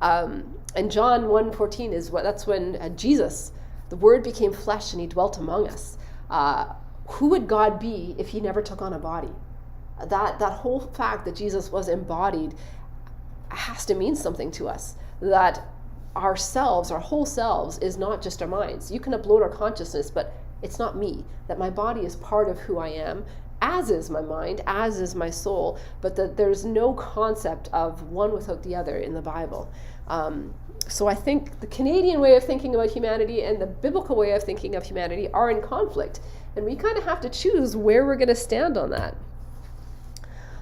And John 1:14 that's when Jesus, the Word became flesh and he dwelt among us. Who would God be if he never took on a body? That whole fact that Jesus was embodied has to mean something to us. That ourselves, our whole selves, is not just our minds. You can upload our consciousness, but it's not me. That my body is part of who I am, as is my mind, as is my soul, but that there's no concept of one without the other in the Bible. So I think the Canadian way of thinking about humanity and the biblical way of thinking of humanity are in conflict, and we kind of have to choose where we're going to stand on that.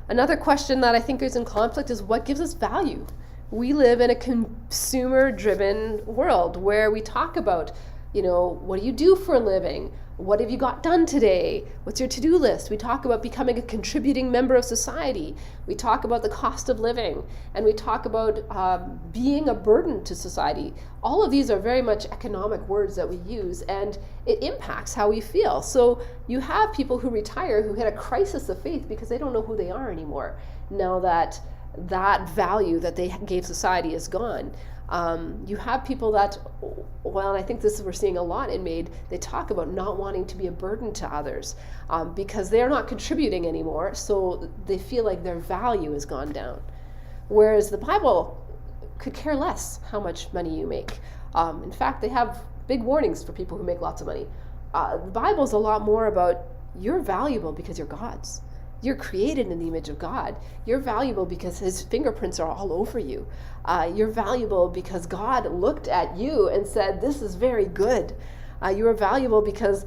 Another question that I think is in conflict is what gives us value? We live in a consumer-driven world where we talk about, what do you do for a living? What have you got done today? What's your to-do list? We talk about becoming a contributing member of society. We talk about the cost of living, and we talk about being a burden to society. All of these are very much economic words that we use, and it impacts how we feel. So you have people who retire who hit a crisis of faith because they don't know who they are anymore, now that value that they gave society is gone. You have people that, and I think we're seeing a lot in MAiD, they talk about not wanting to be a burden to others because they're not contributing anymore, so they feel like their value has gone down. Whereas the Bible could care less how much money you make. In fact, they have big warnings for people who make lots of money. The Bible is a lot more about you're valuable because you're God's. You're created in the image of God. You're valuable because his fingerprints are all over you. You're valuable because God looked at you and said, this is very good. You are valuable because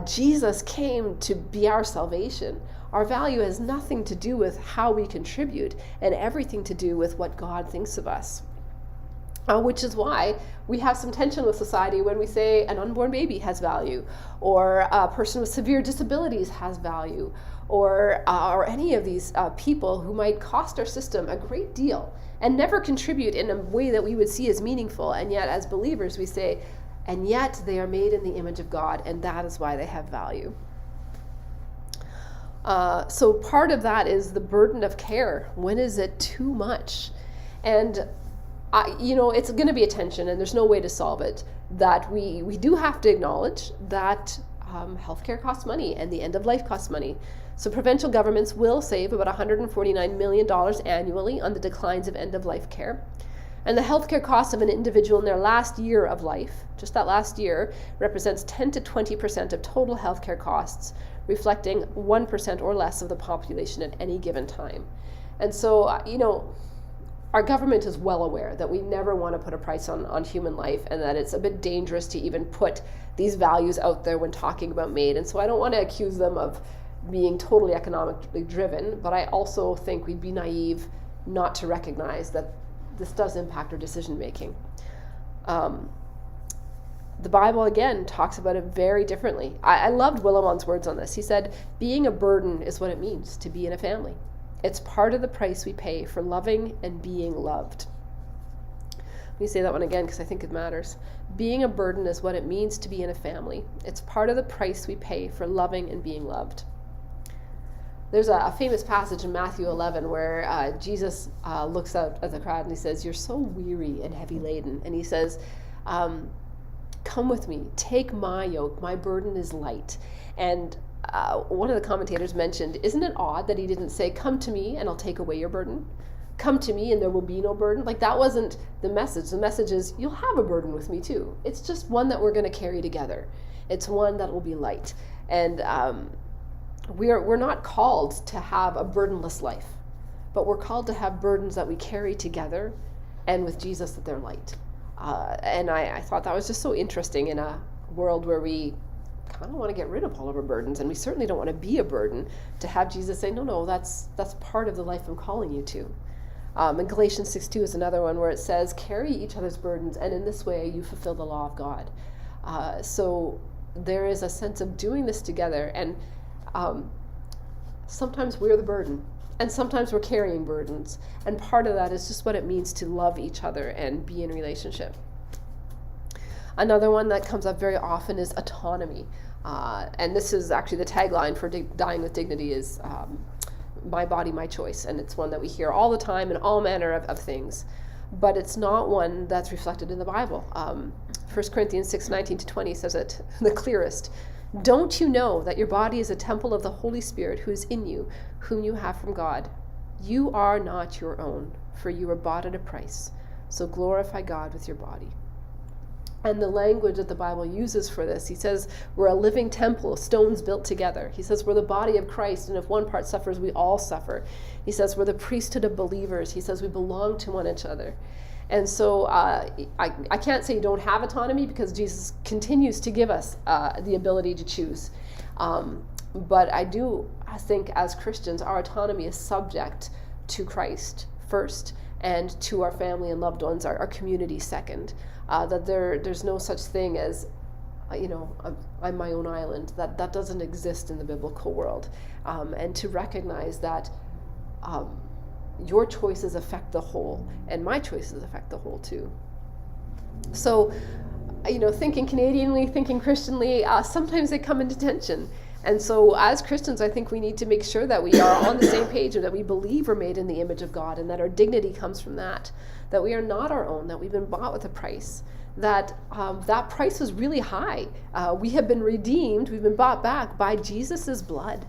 Jesus came to be our salvation. Our value has nothing to do with how we contribute and everything to do with what God thinks of us. Which is why we have some tension with society when we say an unborn baby has value, or a person with severe disabilities has value, or any of these people who might cost our system a great deal and never contribute in a way that we would see as meaningful. And yet as believers we say, and yet they are made in the image of God, and that is why they have value. So part of that is the burden of care. When is it too much? And it's going to be a tension, and there's no way to solve it. That we do have to acknowledge that healthcare costs money, and the end of life costs money. So provincial governments will save about $149 million annually on the declines of end of life care. And the healthcare cost of an individual in their last year of life, just that last year, represents 10 to 20% of total healthcare costs, reflecting 1% or less of the population at any given time. And so, our government is well aware that we never want to put a price on human life, and that it's a bit dangerous to even put these values out there when talking about MAiD. And so I don't want to accuse them of being totally economically driven, but I also think we'd be naive not to recognize that this does impact our decision making. The Bible, again, talks about it very differently. I loved Willimon's words on this. He said, being a burden is what it means to be in a family. It's part of the price we pay for loving and being loved. Let me say that one again because I think it matters. Being a burden is what it means to be in a family. It's part of the price we pay for loving and being loved. There's a famous passage in Matthew 11 where Jesus looks out at the crowd and he says, "You're so weary and heavy laden." And he says, "Come with me, take my yoke, my burden is light." And one of the commentators mentioned, isn't it odd that he didn't say, "Come to me and I'll take away your burden"? Come to me and there will be no burden. Like, that wasn't the message. The message is, you'll have a burden with me too. It's just one that we're going to carry together. It's one that will be light. And we're not called to have a burdenless life, but we're called to have burdens that we carry together, and with Jesus that they're light. And I thought that was just so interesting in a world where we kind of want to get rid of all of our burdens, and we certainly don't want to be a burden, to have Jesus say, no, that's part of the life I'm calling you to. And Galatians 6:2 is another one where it says, carry each other's burdens, and in this way you fulfill the law of God. So there is a sense of doing this together, and sometimes we're the burden, and sometimes we're carrying burdens, and part of that is just what it means to love each other and be in relationship. Another one that comes up very often is autonomy, and this is actually the tagline for Dying with Dignity is my body, my choice, and it's one that we hear all the time in all manner of things, but it's not one that's reflected in the Bible. 1 Corinthians 6:19-20 says it the clearest. Don't you know that your body is a temple of the Holy Spirit who is in you, whom you have from God? You are not your own, for you were bought at a price. So glorify God with your body. And the language that the Bible uses for this, he says we're a living temple, stones built together. He says we're the body of Christ, and if one part suffers, we all suffer. He says we're the priesthood of believers. He says we belong to one another. And so I can't say you don't have autonomy, because Jesus continues to give us the ability to choose. But I think as Christians, our autonomy is subject to Christ first, and to our family and loved ones, our community second. That there's no such thing as, I'm my own island. That doesn't exist in the biblical world. And to recognize that your choices affect the whole, and my choices affect the whole too. So, thinking Canadianly, thinking Christianly, sometimes they come into tension. And so as Christians, I think we need to make sure that we are on the same page, and that we believe we're made in the image of God, and that our dignity comes from that we are not our own, that we've been bought with a price, that that price was really high. We have been redeemed, we've been bought back by Jesus' blood.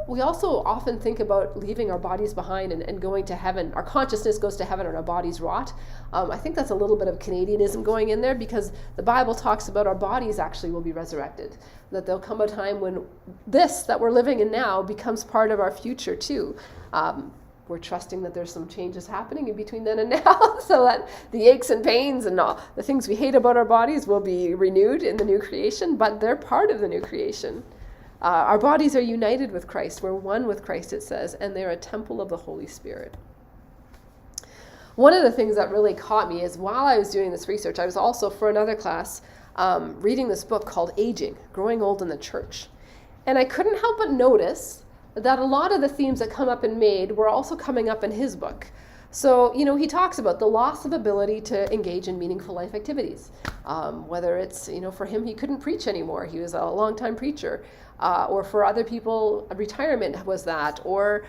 We also often think about leaving our bodies behind and going to heaven. Our consciousness goes to heaven and our bodies rot. I think that's a little bit of Canadianism going in there, because the Bible talks about our bodies actually will be resurrected. That there'll come a time when this that we're living in now becomes part of our future too. We're trusting that there's some changes happening in between then and now, so that the aches and pains and all the things we hate about our bodies will be renewed in the new creation, but they're part of the new creation. Our bodies are united with Christ. We're one with Christ, it says, and they're a temple of the Holy Spirit. One of the things that really caught me is while I was doing this research, I was also, for another class, reading this book called Aging, Growing Old in the Church. And I couldn't help but notice that a lot of the themes that come up in MAiD were also coming up in his book. So, he talks about the loss of ability to engage in meaningful life activities. Whether it's, for him, he couldn't preach anymore. He was a longtime preacher. Or for other people, retirement was that. Or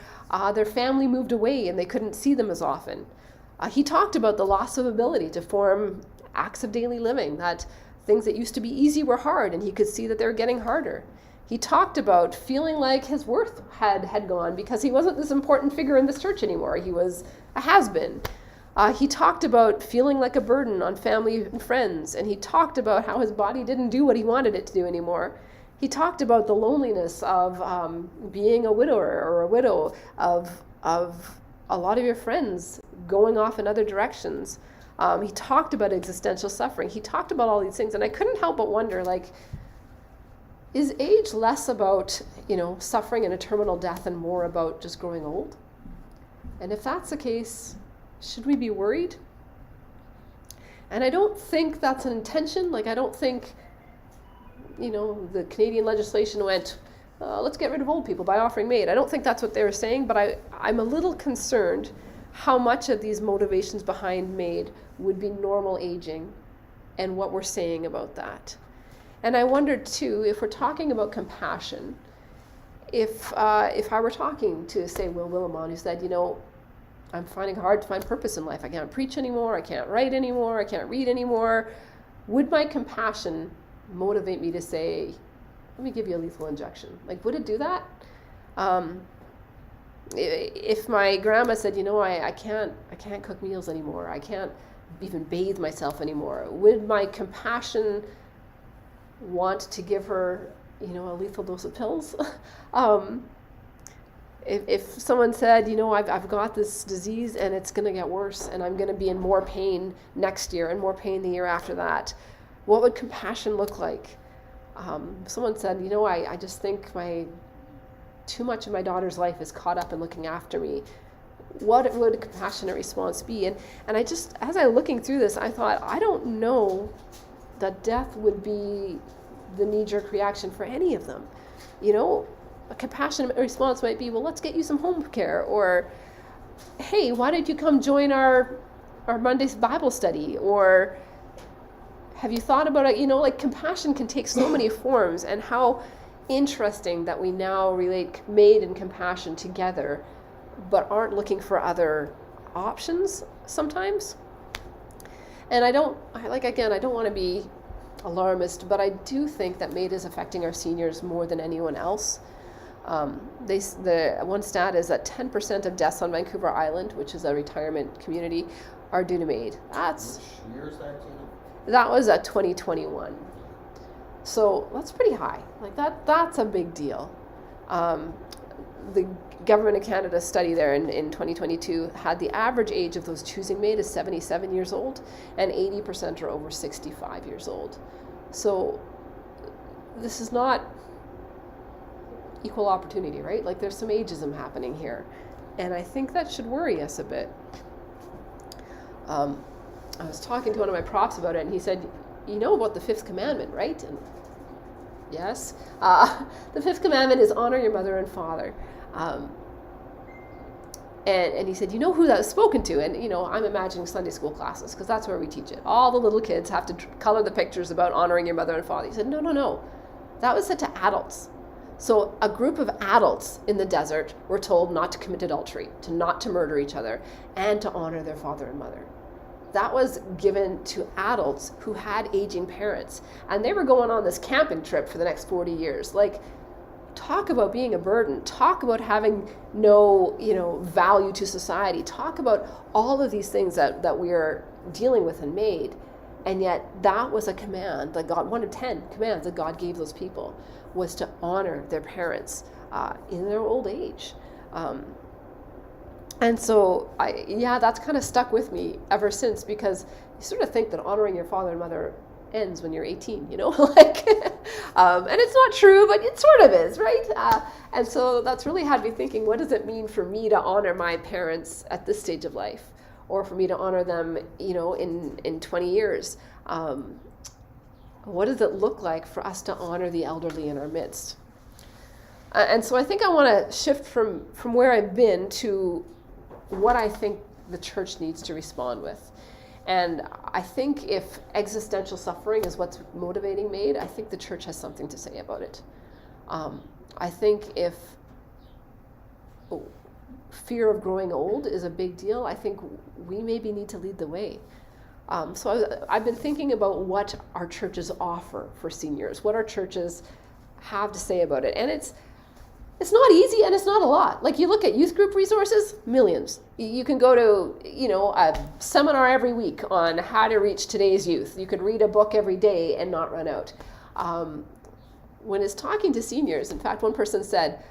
their family moved away and they couldn't see them as often. He talked about the loss of ability to form acts of daily living, that things that used to be easy were hard, and he could see that they were getting harder. He talked about feeling like his worth had gone because he wasn't this important figure in this church anymore. He was a has-been. He talked about feeling like a burden on family and friends, and he talked about how his body didn't do what he wanted it to do anymore. He talked about the loneliness of being a widower or a widow, of a lot of your friends going off in other directions. He talked about existential suffering. He talked about all these things, and I couldn't help but wonder, is age less about, suffering and a terminal death and more about just growing old? And if that's the case, should we be worried? And I don't think that's an intention. I don't think, the Canadian legislation went, let's get rid of old people by offering MAiD. I don't think that's what they were saying, but I'm a little concerned how much of these motivations behind MAiD would be normal aging and what we're saying about that. And I wondered too, if we're talking about compassion, if I were talking to, say, Will Willimon, who said, I'm finding it hard to find purpose in life. I can't preach anymore. I can't write anymore. I can't read anymore. Would my compassion motivate me to say, let me give you a lethal injection? Would it do that? If my grandma said, I can't cook meals anymore. I can't even bathe myself anymore. Would my compassion want to give her, a lethal dose of pills? If someone said, I've got this disease and it's going to get worse and I'm going to be in more pain next year and more pain the year after that, what would compassion look like? Someone said, I just think too much of my daughter's life is caught up in looking after me. What would a compassionate response be? And I just, as I was looking through this, I thought, I don't know that death would be the knee-jerk reaction for any of them. A compassionate response might be, well, let's get you some home care, or, hey, why don't you come join our Monday's Bible study, or have you thought about it? Compassion can take so many forms, and how interesting that we now relate MAiD and compassion together, but aren't looking for other options sometimes. And I don't want to be alarmist, but I do think that MAiD is affecting our seniors more than anyone else. The one stat is that 10% of deaths on Vancouver Island, which is a retirement community, are due to MAiD. Which year is that, Tina? That was at 2021. So that's pretty high. That's a big deal. The Government of Canada study there in 2022 had the average age of those choosing MAiD is 77 years old, and 80% are over 65 years old. So this is not equal opportunity, right? There's some ageism happening here. And I think that should worry us a bit. I was talking to one of my profs about it, and he said, you know about the fifth commandment, right? And yes. The fifth commandment is honor your mother and father. And he said, you know who that was spoken to? And, I'm imagining Sunday school classes, because that's where we teach it. All the little kids have to color the pictures about honoring your mother and father. He said, no. That was said to adults. So a group of adults in the desert were told not to commit adultery, not to murder each other, and to honor their father and mother. That was given to adults who had aging parents. And they were going on this camping trip for the next 40 years. Talk about being a burden. Talk about having no, value to society. Talk about all of these things that we are dealing with in MAiD. And yet that was a command that God, one of 10 commands that God gave those people, was to honor their parents in their old age. And so, that's kind of stuck with me ever since, because you sort of think that honoring your father and mother ends when you're 18, and it's not true, but it sort of is, right? And so that's really had me thinking, what does it mean for me to honor my parents at this stage of life, or for me to honor them, in 20 years? What does it look like for us to honor the elderly in our midst? And so I think I want to shift from where I've been to what I think the church needs to respond with. And I think if existential suffering is what's motivating MAiD, I think the church has something to say about it. I think if fear of growing old is a big deal, I think we maybe need to lead the way. So I've been thinking about what our churches offer for seniors, what our churches have to say about it. And it's not easy and it's not a lot. Like you look at youth group resources, millions. You can go to, a seminar every week on how to reach today's youth. You could read a book every day and not run out. When it's talking to seniors, in fact, one person said,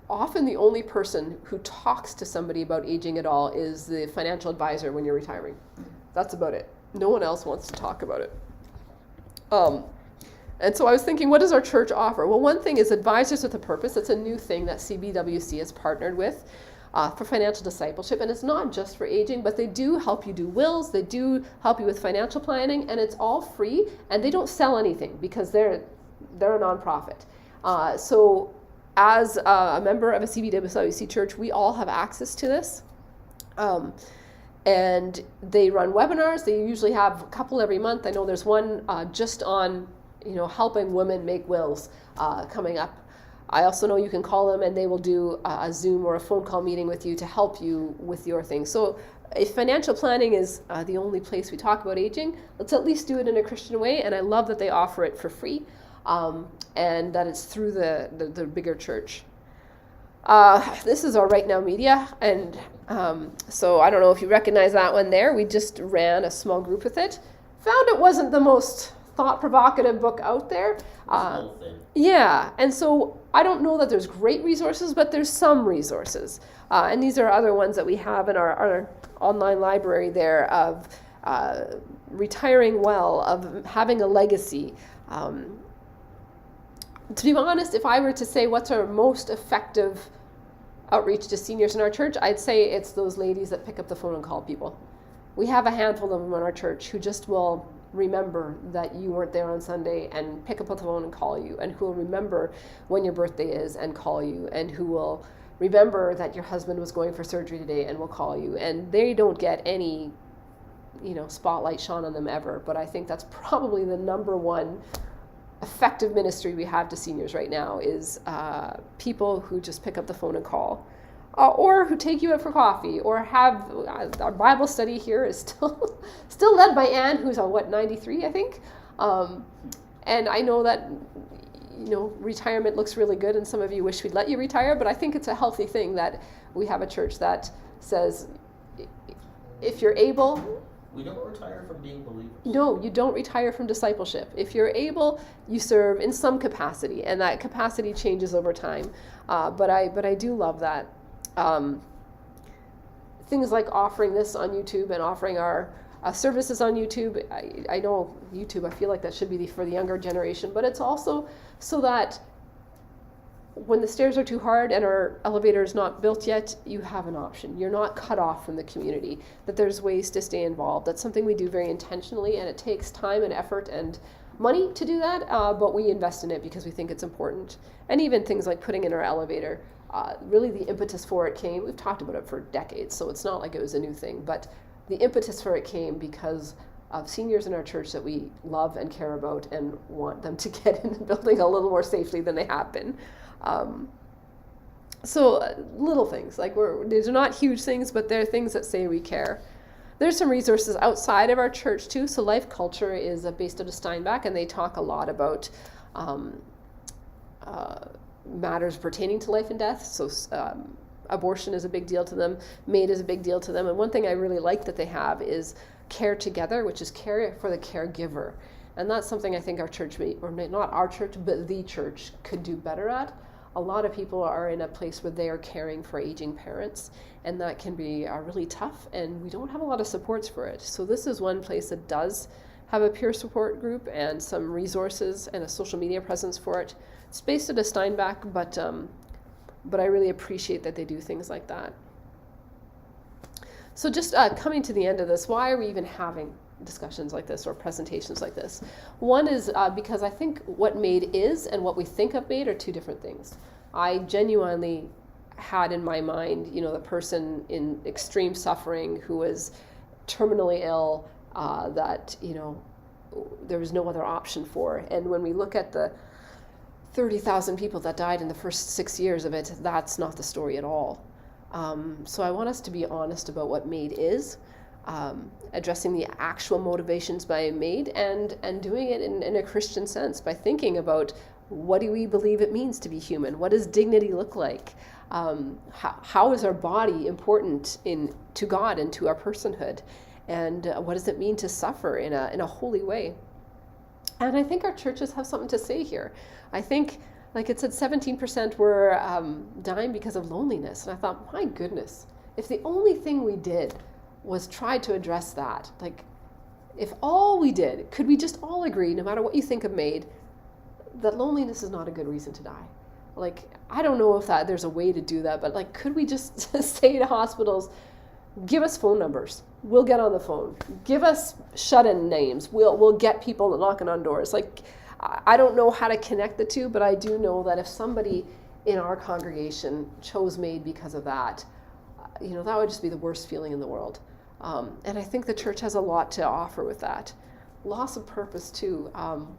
often the only person who talks to somebody about aging at all is the financial advisor when you're retiring. That's about it. No one else wants to talk about it. And so I was thinking, what does our church offer? Well, one thing is Advisors with a Purpose. It's a new thing that CBWC has partnered with for financial discipleship. And it's not just for aging, but they do help you do wills. They do help you with financial planning. And it's all free. And they don't sell anything because they're a nonprofit. So as a member of a CBWC church, we all have access to this. And they run webinars. They usually have a couple every month. I know there's one just on helping women make wills coming up. I also know you can call them and they will do a Zoom or a phone call meeting with you to help you with your thing. So if financial planning is the only place we talk about aging, let's at least do it in a Christian way. And I love that they offer it for free and that it's through the bigger church. This is our Right Now Media. And so I don't know if you recognize that one there. We just ran a small group with it. Found it wasn't the most thought-provocative book out there. Yeah, and so I don't know that there's great resources, but there's some resources. And these are other ones that we have in our online library there of retiring well, of having a legacy. To be honest, if I were to say what's our most effective outreach to seniors in our church, I'd say it's those ladies that pick up the phone and call people. We have a handful of them in our church who just will remember that you weren't there on Sunday and pick up the phone and call you, and who will remember when your birthday is and call you, and who will remember that your husband was going for surgery today and will call you. And they don't get any, spotlight shone on them ever, but I think that's probably the number one effective ministry we have to seniors right now is people who just pick up the phone and call. Or who take you out for coffee, or have our Bible study here is still led by Anne, who's on 93, I think. And I know that retirement looks really good, and some of you wish we'd let you retire, but I think it's a healthy thing that we have a church that says, if you're able. We don't retire from being believers. No, you don't retire from discipleship. If you're able, you serve in some capacity, and that capacity changes over time. But I do love that. Things like offering this on YouTube and offering our services on YouTube. I know YouTube, I feel like that should be for the younger generation, but it's also so that when the stairs are too hard and our elevator is not built yet, you have an option. You're not cut off from the community, that there's ways to stay involved. That's something we do very intentionally, and it takes time and effort and money to do that, but we invest in it because we think it's important. And even things like putting in our elevator. Really the impetus for it came, we've talked about it for decades, so it's not like it was a new thing, but the impetus for it came because of seniors in our church that we love and care about and want them to get in the building a little more safely than they have been. So little things, like these are not huge things, but they're things that say we care. There's some resources outside of our church too. So Life Culture is based out of Steinbach, and they talk a lot about matters pertaining to life and death. So abortion is a big deal to them. MAiD is a big deal to them. And one thing I really like that they have is Care Together, which is care for the caregiver. And that's something I think our church, or not our church, but the church could do better at. A lot of people are in a place where they are caring for aging parents, and that can be really tough, and we don't have a lot of supports for it. So this is one place that does have a peer support group and some resources and a social media presence for it. It's based at a Steinbach, but I really appreciate that they do things like that. So just coming to the end of this, why are we even having discussions like this or presentations like this? One is because I think what MAiD is and what we think of MAiD are two different things. I genuinely had in my mind, the person in extreme suffering who was terminally ill, that, there was no other option for. And when we look at the 30,000 people that died in the first 6 years of it, that's not the story at all. So I want us to be honest about what MAiD is, addressing the actual motivations by MAiD, and doing it in a Christian sense by thinking about, what do we believe it means to be human? What does dignity look like? How is our body important to God and to our personhood? And what does it mean to suffer in a holy way? And I think our churches have something to say here. I think, like it said, 17% were dying because of loneliness. And I thought, my goodness, if the only thing we did was try to address that, like, if all we did, could we just all agree, no matter what you think of MAiD, that loneliness is not a good reason to die? Like, I don't know if there's a way to do that, but like, could we just say to hospitals, give us phone numbers, we'll get on the phone. Give us shut-in names, we'll get people knocking on doors. Like, I don't know how to connect the two, but I do know that if somebody in our congregation chose MAiD because of that, that would just be the worst feeling in the world. And I think the church has a lot to offer with that. Loss of purpose too.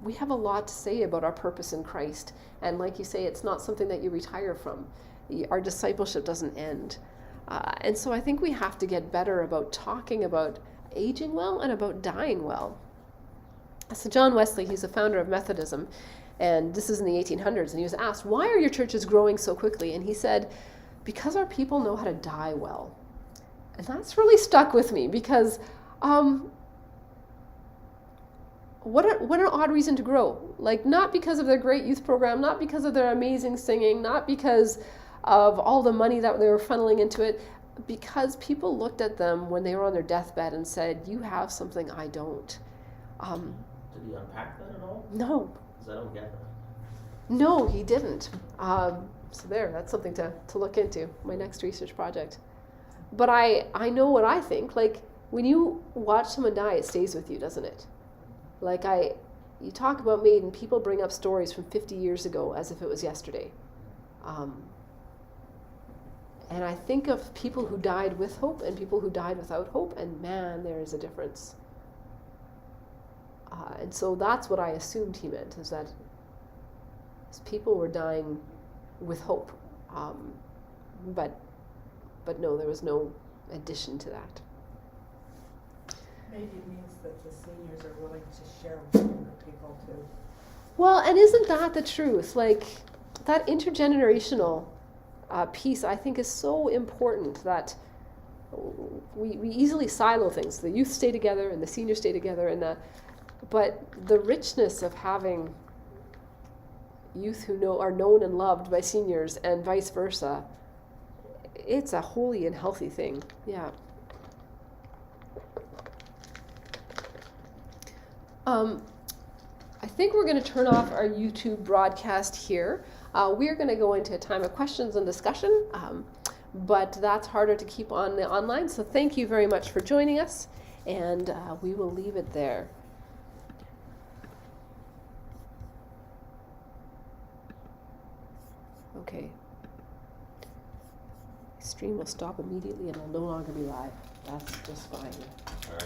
We have a lot to say about our purpose in Christ. And like you say, it's not something that you retire from. Our discipleship doesn't end. And so I think we have to get better about talking about aging well and about dying well. So John Wesley, he's the founder of Methodism, and this is in the 1800s, and he was asked, why are your churches growing so quickly? And he said, because our people know how to die well. And that's really stuck with me, because what an odd reason to grow. Like, not because of their great youth program, not because of their amazing singing, not because of all the money that they were funneling into it, because people looked at them when they were on their deathbed and said, you have something I don't. Did he unpack that at all? No. Because I don't get that. No, he didn't. So that's something to look into, my next research project. But I know what I think. Like, when you watch someone die, it stays with you, doesn't it? Like, you talk about MAiD and people bring up stories from 50 years ago as if it was yesterday. And I think of people who died with hope and people who died without hope, and man, there is a difference. And so that's what I assumed he meant, is that people were dying with hope. But no, there was no addition to that. Maybe it means that the seniors are willing to share with younger people too. Well, and isn't that the truth? Like, that intergenerational piece, I think, is so important, that we easily silo things. The youth stay together and the seniors stay together, but the richness of having youth who are known and loved by seniors and vice versa, it's a holy and healthy thing. Yeah. I think we're going to turn off our YouTube broadcast here. We're going to go into a time of questions and discussion, but that's harder to keep on the online. So thank you very much for joining us, and we will leave it there. Okay. Stream will stop immediately and I'll no longer be live. That's just fine.